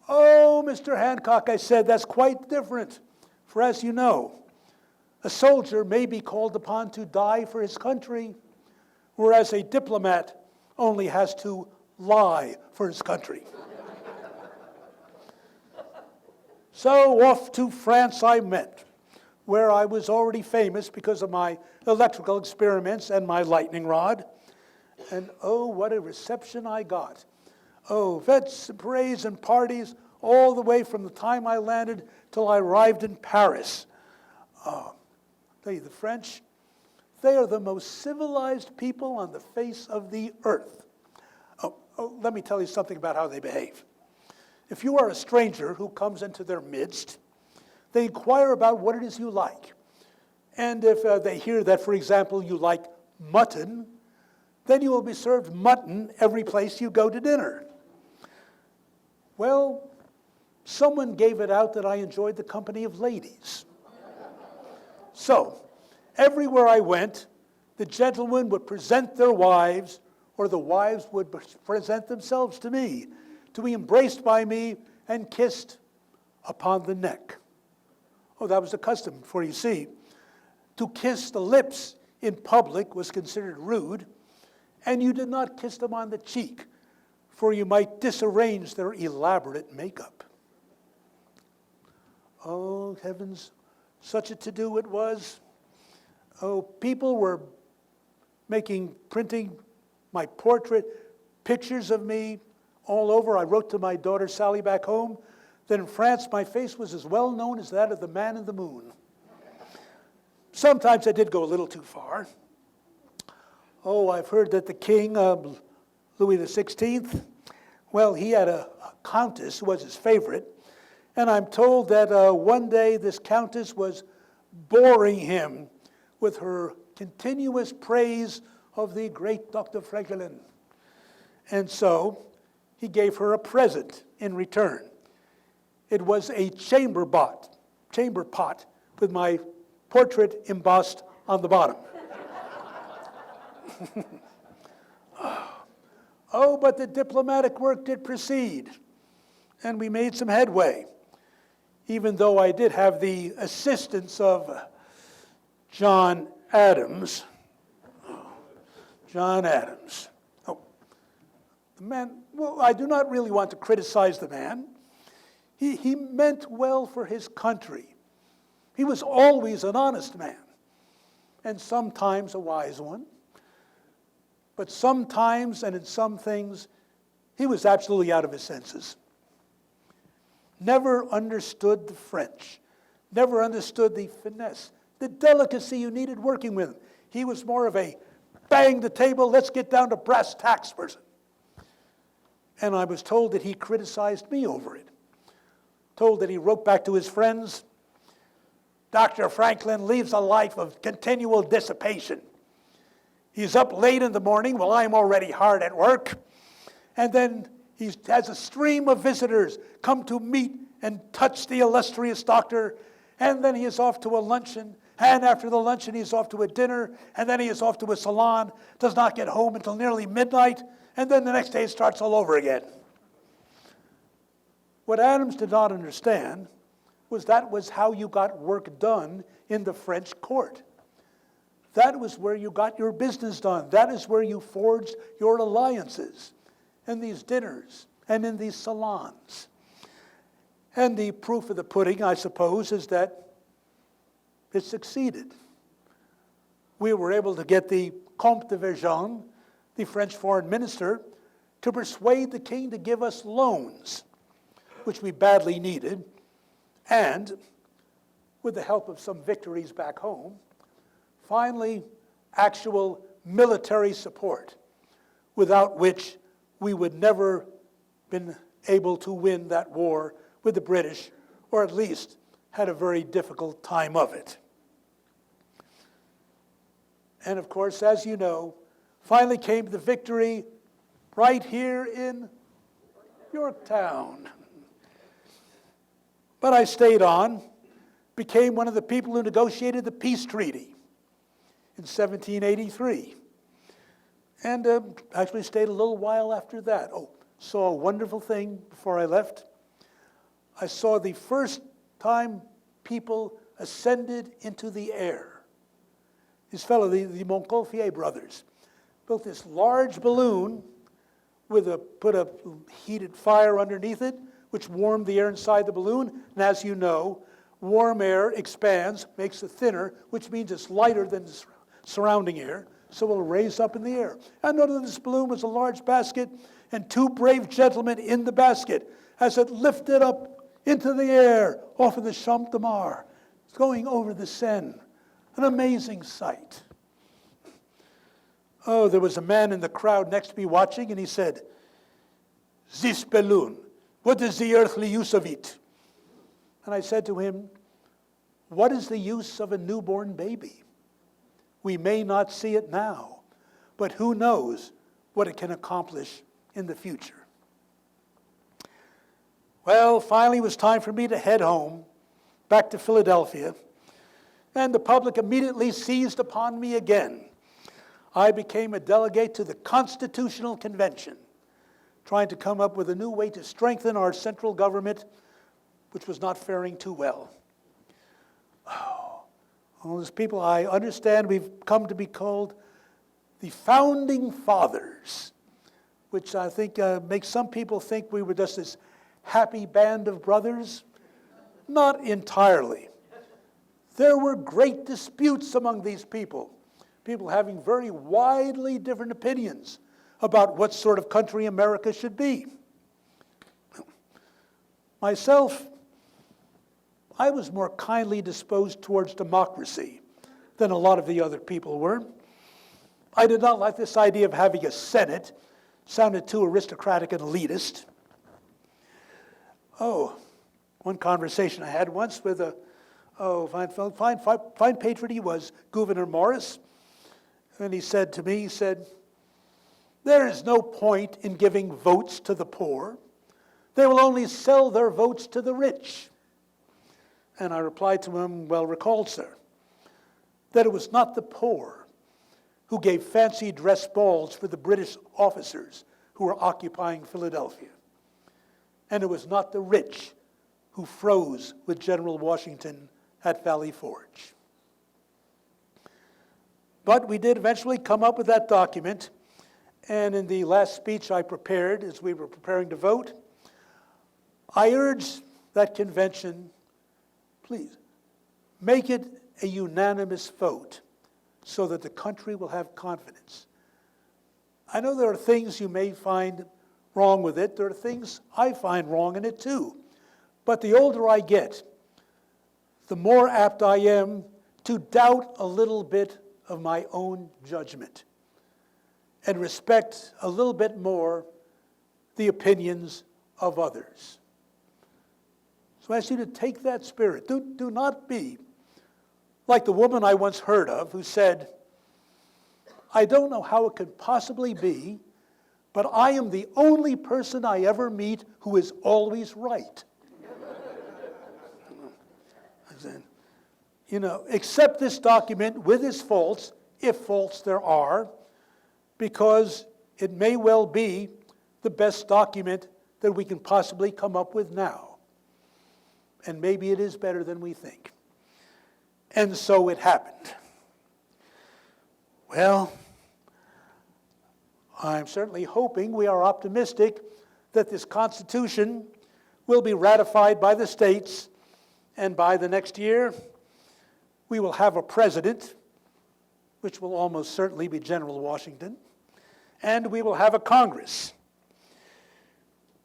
Oh, Mr. Hancock, I said, that's quite different. For as you know, a soldier may be called upon to die for his country, whereas a diplomat only has to lie for his country. So off to France I went, where I was already famous because of my electrical experiments and my lightning rod. And oh, what a reception I got. Oh, fetes, parades, and parties all the way from the time I landed till I arrived in Paris. Oh, the French, they are the most civilized people on the face of the earth. Oh, let me tell you something about how they behave. If you are a stranger who comes into their midst, they inquire about what it is you like. And if they hear that, for example, you like mutton, then you will be served mutton every place you go to dinner. Well, someone gave it out that I enjoyed the company of ladies. So, everywhere I went, the gentlemen would present their wives, or the wives would present themselves to me, to be embraced by me and kissed upon the neck. Oh, that was the custom, for you see, to kiss the lips in public was considered rude, and you did not kiss them on the cheek, for you might disarrange their elaborate makeup. Oh, heavens, such a to-do it was. Oh, people were printing my portrait, pictures of me all over. I wrote to my daughter Sally back home that in France my face was as well known as that of the man in the moon. Sometimes I did go a little too far. Oh, I've heard that the king, Louis XVI, well, he had a countess who was his favorite, and I'm told that one day this countess was boring him with her continuous praise of the great Dr. Franklin. And so he gave her a present in return. It was a chamber pot with my portrait embossed on the bottom. Oh, but the diplomatic work did proceed, and we made some headway, even though I did have the assistance of John Adams. John Adams. Oh, The man, well, I do not really want to criticize the man. He meant well for his country. He was always an honest man, and sometimes a wise one. But sometimes, and in some things, he was absolutely out of his senses. Never understood the French. Never understood the finesse, the delicacy you needed working with him. He was more of a bang the table, let's get down to brass tacks person. And I was told that he criticized me over it. Told that he wrote back to his friends, Dr. Franklin leads a life of continual dissipation. He's up late in the morning while I'm already hard at work. And then he has a stream of visitors come to meet and touch the illustrious doctor. And then he is off to a luncheon. And after the luncheon, he's off to a dinner. And then he is off to a salon. Does not get home until nearly midnight. And then the next day it starts all over again. What Adams did not understand was that was how you got work done in the French court. That was where you got your business done. That is where you forged your alliances, in these dinners and in these salons. And the proof of the pudding, I suppose, is that it succeeded. We were able to get the Comte de Vergennes, the French foreign minister, to persuade the king to give us loans, which we badly needed, and with the help of some victories back home, finally actual military support, without which we would never been able to win that war with the British, or at least had a very difficult time of it. And of course, as you know, finally came the victory right here in Yorktown. But I stayed on, became one of the people who negotiated the peace treaty in 1783. And actually stayed a little while after that. Oh, saw a wonderful thing before I left. I saw the first time people ascended into the air. This fellow, the Montgolfier brothers, built this large balloon put a heated fire underneath it, which warmed the air inside the balloon. And as you know, warm air expands, makes it thinner, which means it's lighter than the surrounding air, so it will raise up in the air. And under this balloon was a large basket, and two brave gentlemen in the basket as it lifted up into the air off of the Champ de Mars, going over the Seine. An amazing sight. Oh, there was a man in the crowd next to me watching, and he said, "This balloon, what is the earthly use of it?" And I said to him, "What is the use of a newborn baby? We may not see it now, but who knows what it can accomplish in the future." Well, finally it was time for me to head home, back to Philadelphia, and the public immediately seized upon me again. I became a delegate to the Constitutional Convention, trying to come up with a new way to strengthen our central government, which was not faring too well. All those people, I understand we've come to be called the Founding Fathers, which I think makes some people think we were just this happy band of brothers. Not entirely. There were great disputes among these people having very widely different opinions about what sort of country America should be. Myself, I was more kindly disposed towards democracy than a lot of the other people were. I did not like this idea of having a Senate. It sounded too aristocratic and elitist. One conversation I had once with a fine patriot he was, Gouverneur Morris. And he said to me, "There is no point in giving votes to the poor. They will only sell their votes to the rich." And I replied to him, "Well recalled, sir, that it was not the poor who gave fancy dress balls for the British officers who were occupying Philadelphia. And it was not the rich who froze with General Washington at Valley Forge." But we did eventually come up with that document, And in the last speech I prepared as we were preparing to vote, I urged that convention, please, make it a unanimous vote so that the country will have confidence. I know there are things you may find wrong with it. There are things I find wrong in it too. But the older I get, the more apt I am to doubt a little bit of my own judgment and respect a little bit more the opinions of others. So I ask you to take that spirit. Do not be like the woman I once heard of who said, I don't know how it could possibly be, but I am the only person I ever meet who is always right. I said, accept this document with its faults, if faults there are, because it may well be the best document that we can possibly come up with now. And maybe it is better than we think. And so it happened. Well, I'm certainly hoping, we are optimistic, that this Constitution will be ratified by the states, and by the next year, we will have a president, which will almost certainly be General Washington, and we will have a Congress,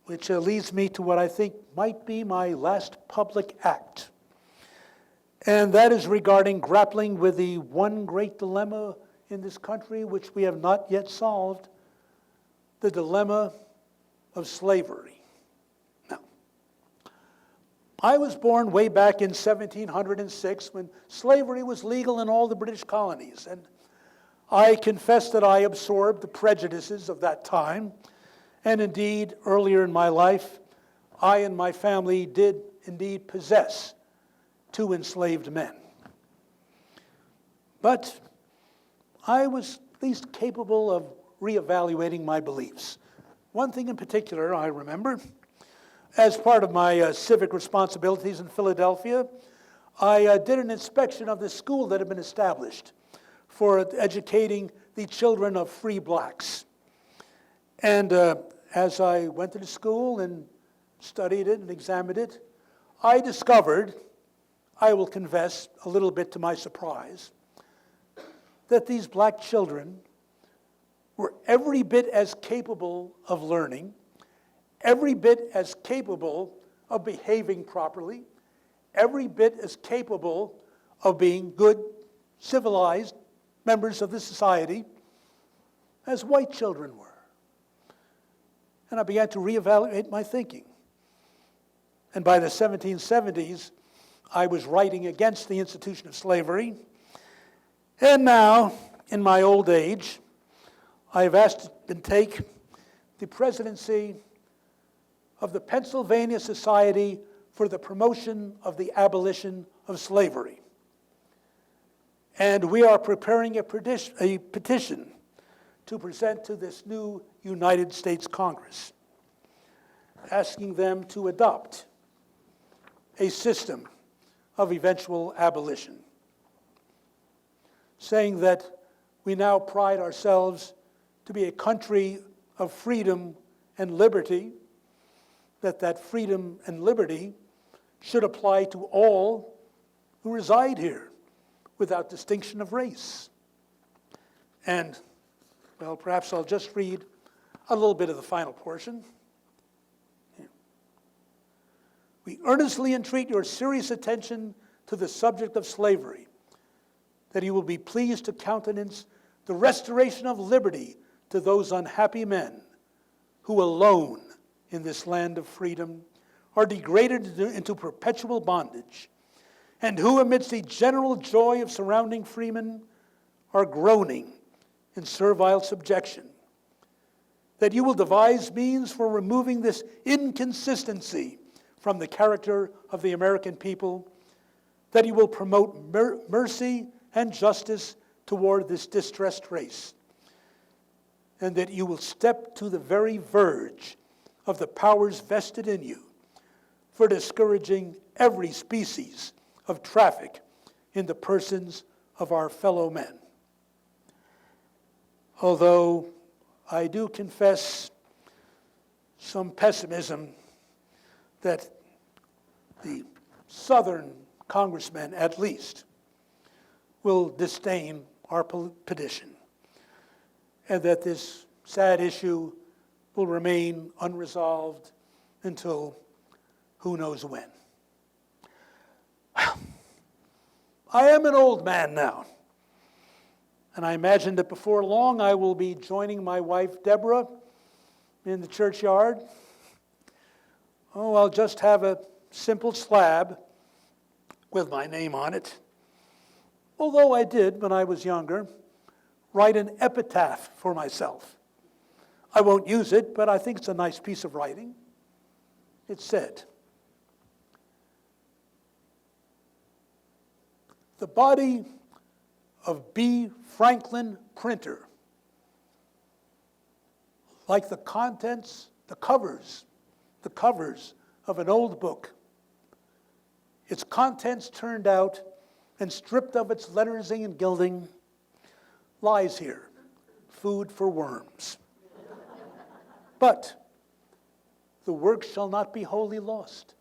which leads me to what I think might be my last public act. And that is regarding grappling with the one great dilemma in this country, which we have not yet solved, the dilemma of slavery. Now, I was born way back in 1706 when slavery was legal in all the British colonies, and I confess that I absorbed the prejudices of that time, and indeed, earlier in my life, I and my family did indeed possess 2 enslaved men. But I was at least capable of reevaluating my beliefs. One thing in particular I remember, as part of my civic responsibilities in Philadelphia, I did an inspection of the school that had been established for educating the children of free blacks. And as I went to the school and studied it and examined it, I discovered, I will confess a little bit to my surprise, that these black children were every bit as capable of learning, every bit as capable of behaving properly, every bit as capable of being good, civilized members of the society as white children were. And I began to reevaluate my thinking. And by the 1770s, I was writing against the institution of slavery. And now, in my old age, I have asked to take the presidency of the Pennsylvania Society for the Promotion of the Abolition of Slavery. And we are preparing a petition to present to this new United States Congress, asking them to adopt a system of eventual abolition, saying that we now pride ourselves to be a country of freedom and liberty, that freedom and liberty should apply to all who reside here without distinction of race. And, well, perhaps I'll just read a little bit of the final portion. We earnestly entreat your serious attention to the subject of slavery, that you will be pleased to countenance the restoration of liberty to those unhappy men who alone in this land of freedom are degraded into perpetual bondage, and who amidst the general joy of surrounding freemen are groaning in servile subjection, that you will devise means for removing this inconsistency from the character of the American people, that you will promote mercy and justice toward this distressed race, and that you will step to the very verge of the powers vested in you for discouraging every species of traffic in the persons of our fellow men. Although I do confess some pessimism that the Southern congressmen, at least, will disdain our petition, and that this sad issue will remain unresolved until who knows when. Well, I am an old man now, and I imagine that before long I will be joining my wife Deborah in the churchyard. Oh, I'll just have a simple slab with my name on it. Although I did, when I was younger, write an epitaph for myself. I won't use it, but I think it's a nice piece of writing. It said, "The body of B. Franklin Printer, like the contents, the covers of an old book, its contents turned out and stripped of its lettersing and gilding, lies here, food for worms. But the work shall not be wholly lost,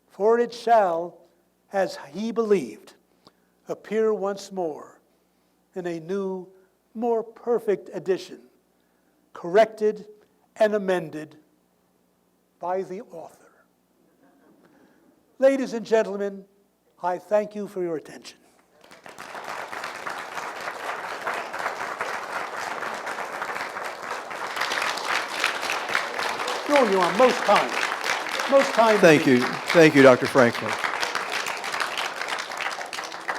for it shall, as he believed, appear once more in a new, more perfect edition, corrected and amended by the author." Ladies and gentlemen, I thank you for your attention. Sure, you are most kind. Most kind. Thank you. Thank you, Dr. Franklin.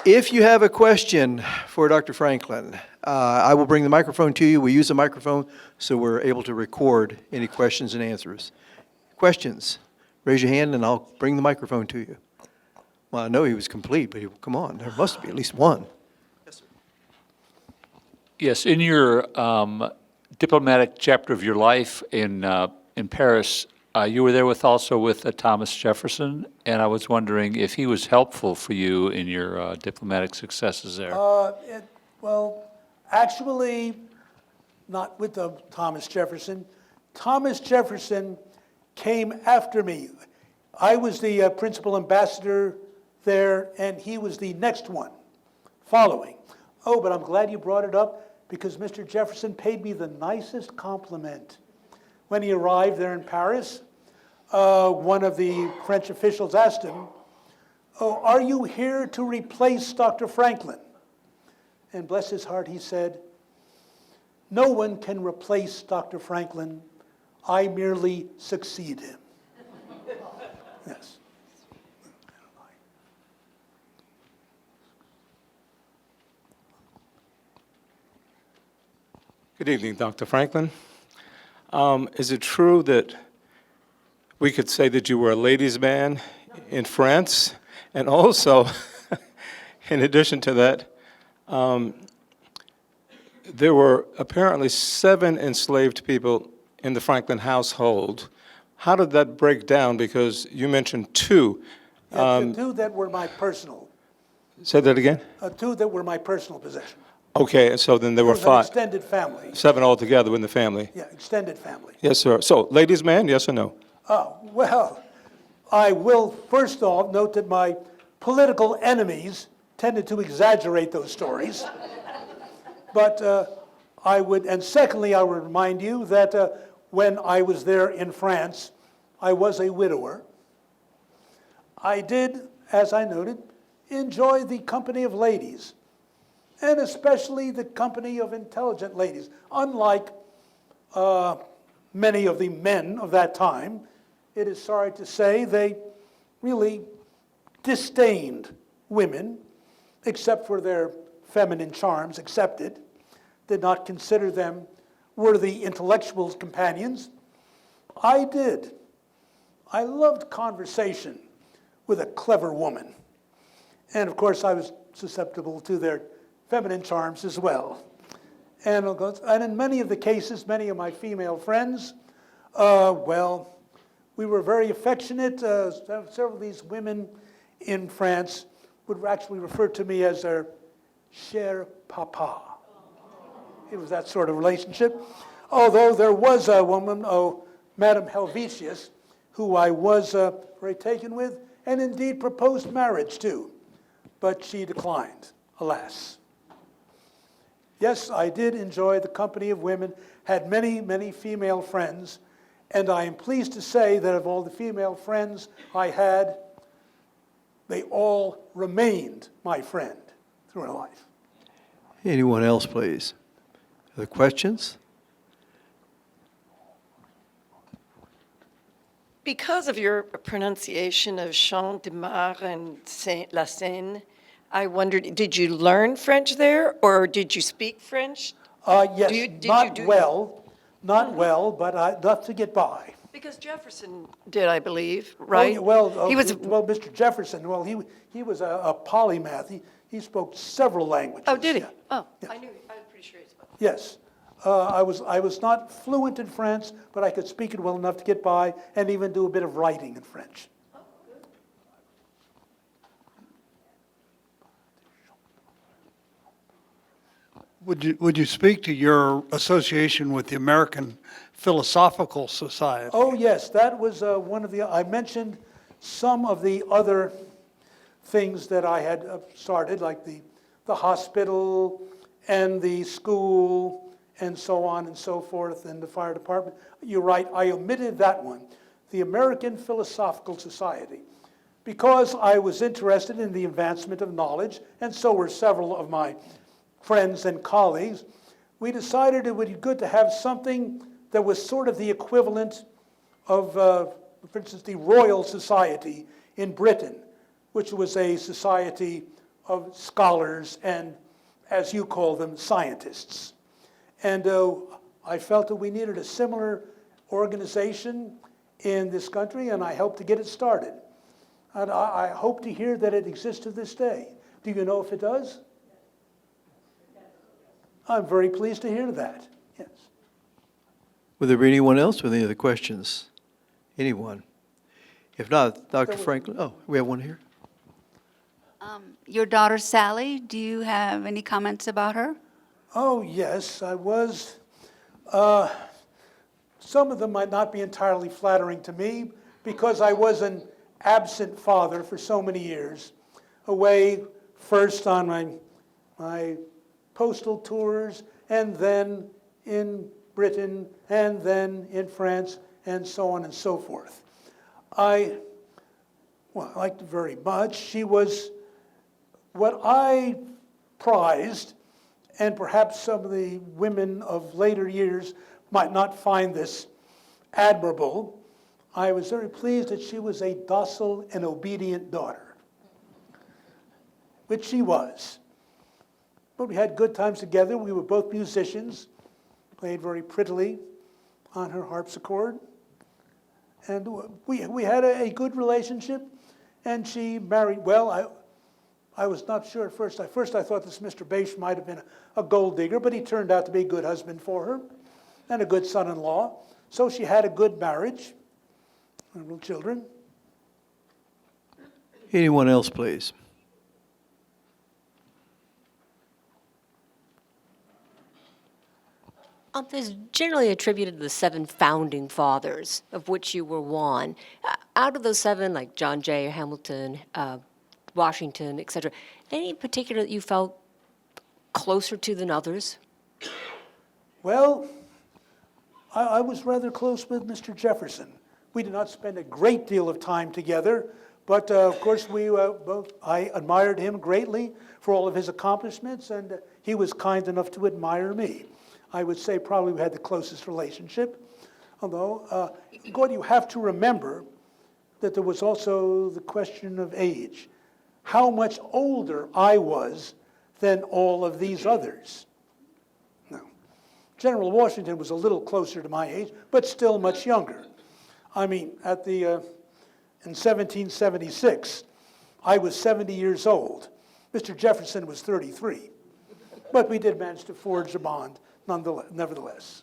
If you have a question for Dr. Franklin, I will bring the microphone to you. We use a microphone so we're able to record any questions and answers. Questions? Raise your hand and I'll bring the microphone to you. Well, I know he was complete, but come on, there must be at least one. Yes, sir. Yes, in your diplomatic chapter of your life in Paris, you were there also with Thomas Jefferson, and I was wondering if he was helpful for you in your diplomatic successes there. Well, actually, not with Thomas Jefferson. Thomas Jefferson came after me. I was the principal ambassador there, and he was the next one following. Oh, but I'm glad you brought it up, because Mr. Jefferson paid me the nicest compliment when he arrived there in Paris. One of the French officials asked him, "Oh, are you here to replace Dr. Franklin?" And bless his heart, he said, "No one can replace Dr. Franklin. I merely succeed him." Yes. Good evening, Dr. Franklin. Is it true that we could say that you were a ladies' man in France? And also, in addition to that, there were apparently 7 enslaved people in the Franklin household. How did that break down? Because you mentioned 2. The 2 that were my personal. Say that again? 2 that were my personal possession. Okay, so then there were It was 5. an extended family. 7 altogether in the family. Yeah, extended family. Yes, sir. So, ladies' man, yes or no? Well, I will first off note that my political enemies tended to exaggerate those stories. But I would, and secondly, I would remind you that when I was there in France, I was a widower. I did, as I noted, enjoy the company of ladies, and especially the company of intelligent ladies. Unlike many of the men of that time, it is sorry to say they really disdained women, except for their feminine charms, accepted, did not consider them worthy intellectual companions. I did. I loved conversation with a clever woman. And of course, I was susceptible to their feminine charms as well. And in many of the cases, many of my female friends, well, we were very affectionate. Several of these women in France would actually refer to me as their cher papa. It was that sort of relationship. Although there was a woman, Madame Helvetius, who I was very taken with, and indeed proposed marriage to, but she declined, alas. Yes, I did enjoy the company of women, had many, many female friends, and I am pleased to say that of all the female friends I had, they all remained my friend through my life. Anyone else, please? Other questions? Because of your pronunciation of Champ de Mars and La Seine, I wondered, did you learn French there, or did you speak French? Yes, did you not do- well, not well, but enough to get by. Because Jefferson did, I believe, right? He was. Well, Mr. Jefferson, well, he was a polymath. He spoke several languages. Oh, did he? Yeah. Oh, Yeah. I was pretty sure he spoke. Yes. I was not fluent in French, but I could speak it well enough to get by and even do a bit of writing in French. Would you speak to your association with the American Philosophical Society? Oh, yes, that was one of the, I mentioned some of the other things that I had started, like the hospital and the school and so on and so forth, and the fire department. You're right, I omitted that one, the American Philosophical Society, because I was interested in the advancement of knowledge, and so were several of my friends and colleagues. We decided it would be good to have something that was sort of the equivalent of, for instance, the Royal Society in Britain, which was a society of scholars and, as you call them, scientists. And I felt that we needed a similar organization in this country, and I helped to get it started. And I hope to hear that it exists to this day. Do you know if it does? I'm very pleased to hear that, yes. Would there be anyone else with any other questions? Anyone? If not, Dr. Franklin, oh, we have one here. Your daughter Sally, do you have any comments about her? Oh, yes, I was. Some of them might not be entirely flattering to me because I was an absent father for so many years, away first on my postal tours, and then in Britain, and then in France, and so on and so forth. I liked her very much. She was what I prized, and perhaps some of the women of later years might not find this admirable. I was very pleased that she was a docile and obedient daughter, which she was. But we had good times together. We were both musicians, played very prettily on her harpsichord. And we had a good relationship, and she married well. I was not sure at first. At first I thought this Mr. Bache might have been a gold digger, but he turned out to be a good husband for her and a good son-in-law. So she had a good marriage and little children. Anyone else, please? There's generally attributed to the 7 founding fathers, of which you were one. Out of those 7, like John Jay, Hamilton, Washington, et cetera, any in particular that you felt closer to than others? Well, I was rather close with Mr. Jefferson. We did not spend a great deal of time together, but of course I admired him greatly for all of his accomplishments, and he was kind enough to admire me. I would say probably we had the closest relationship, although, Gordon, you have to remember that there was also the question of age. How much older I was than all of these others. No. General Washington was a little closer to my age, but still much younger. I mean, in 1776, I was 70 years old. Mr. Jefferson was 33. But we did manage to forge a bond, nevertheless.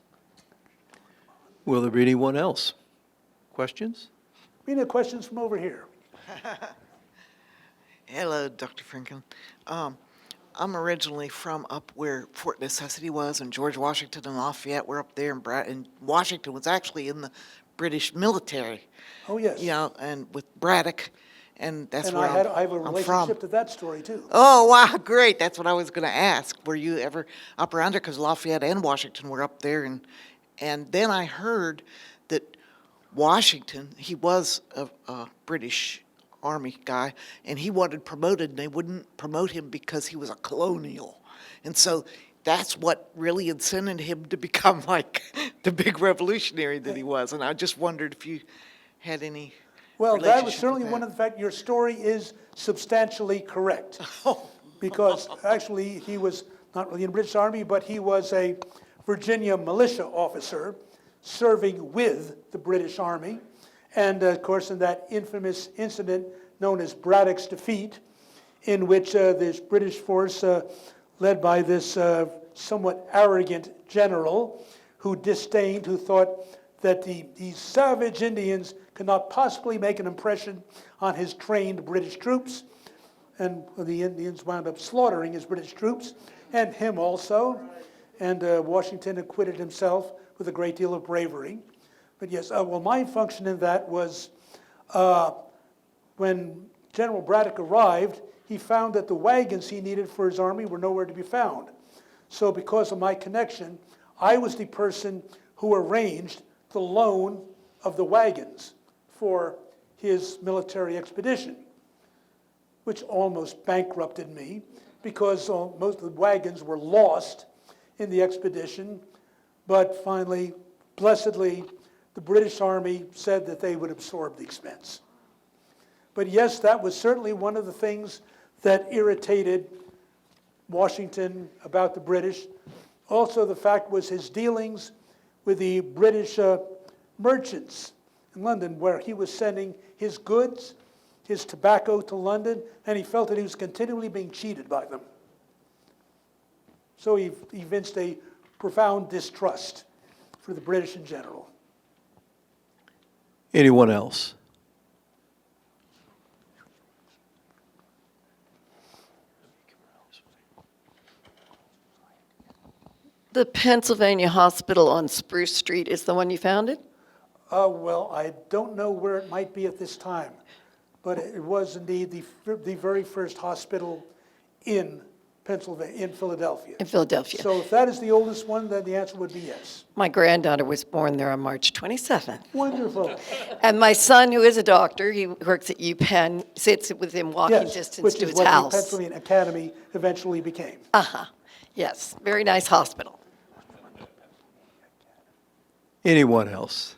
Will there be anyone else? Questions? Any questions from over here? Hello, Dr. Franklin. I'm originally from up where Fort Necessity was, and George Washington and Lafayette were up there, and Washington was actually in the British military. Oh, yes. You know, and with Braddock, and that's And where I have a I'm from. relationship to that story, too. Oh, wow, great. That's what I was going to ask. Were you ever up around there? Because Lafayette and Washington were up there. And then I heard that Washington, he was a British Army guy, and he wanted promoted, and they wouldn't promote him because he was a colonial. And so that's what really incented him to become like the big revolutionary that he was. And I just wondered if you had any Well, that was relationship certainly with one of the fact, your story is substantially correct. Because actually, he was not really in the British Army, but he was a Virginia militia officer serving with the British Army. And of course, in that infamous incident known as Braddock's defeat, in which this British force, led by this somewhat arrogant general who thought that these savage Indians could not possibly make an impression on his trained British troops. And the Indians wound up slaughtering his British troops, and him also. And Washington acquitted himself with a great deal of bravery. But yes, well, my function in that was when General Braddock arrived, he found that the wagons he needed for his army were nowhere to be found. So because of my connection, I was the person who arranged the loan of the wagons for his military expedition, which almost bankrupted me because most of the wagons were lost in the expedition. But finally, blessedly, the British Army said that they would absorb the expense. But yes, that was certainly one of the things that irritated Washington about the British. Also, the fact was his dealings with the British merchants in London, where he was sending his goods, his tobacco to London, and he felt that he was continually being cheated by them. So he evinced a profound distrust for the British in general. Anyone else? The Pennsylvania Hospital on Spruce Street is the one you founded? Well, I don't know where it might be at this time, but it was indeed the very first hospital in Pennsylvania, in Philadelphia. In Philadelphia. So if that is the oldest one, then the answer would be yes. My granddaughter was born there on March 27th. Wonderful. And my son, who is a doctor, he works at UPenn, sits within walking Yes, distance which to is his what the house. Pennsylvania Academy eventually became. Yes, very nice hospital. Anyone else?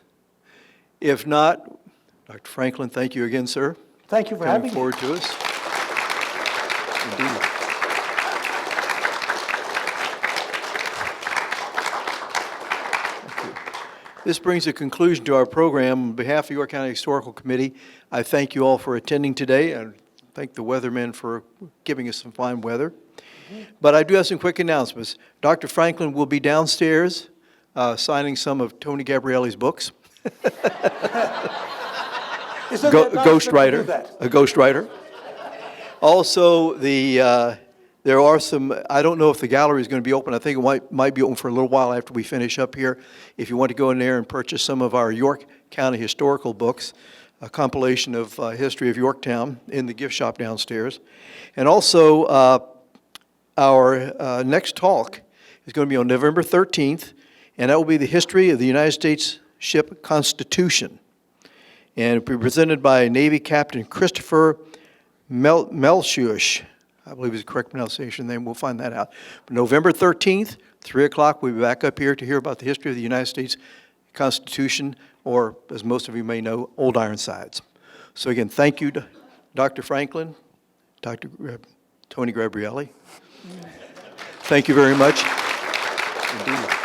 If not, Dr. Franklin, thank you again, sir. Thank you for having Coming me. forward to us. Indeed. Thank you. This brings a conclusion to our program. On behalf of York County Historical Committee, I thank you all for attending today, and thank the weathermen for giving us some fine weather. But I do have some quick announcements. Dr. Franklin will be downstairs signing some of Tony Gabriele's books. Isn't that nice Ghost of him to do writer, that? a ghost writer. Also, there are some, I don't know if the gallery is going to be open. I think it might be open for a little while after we finish up here. If you want to go in there and purchase some of our York County historical books, a compilation of history of Yorktown in the gift shop downstairs. And also, our next talk is going to be on November 13th, and that will be the history of the United States ship Constitution. And it will be presented by Navy Captain Christopher Melshush. I believe is the correct pronunciation name. We'll find that out. But November 13th, 3 o'clock, we'll be back up here to hear about the history of the United States Constitution, or as most of you may know, Old Ironsides. So again, thank you, Dr. Franklin, Dr. Tony Gabriele. Thank you very much. Indeed.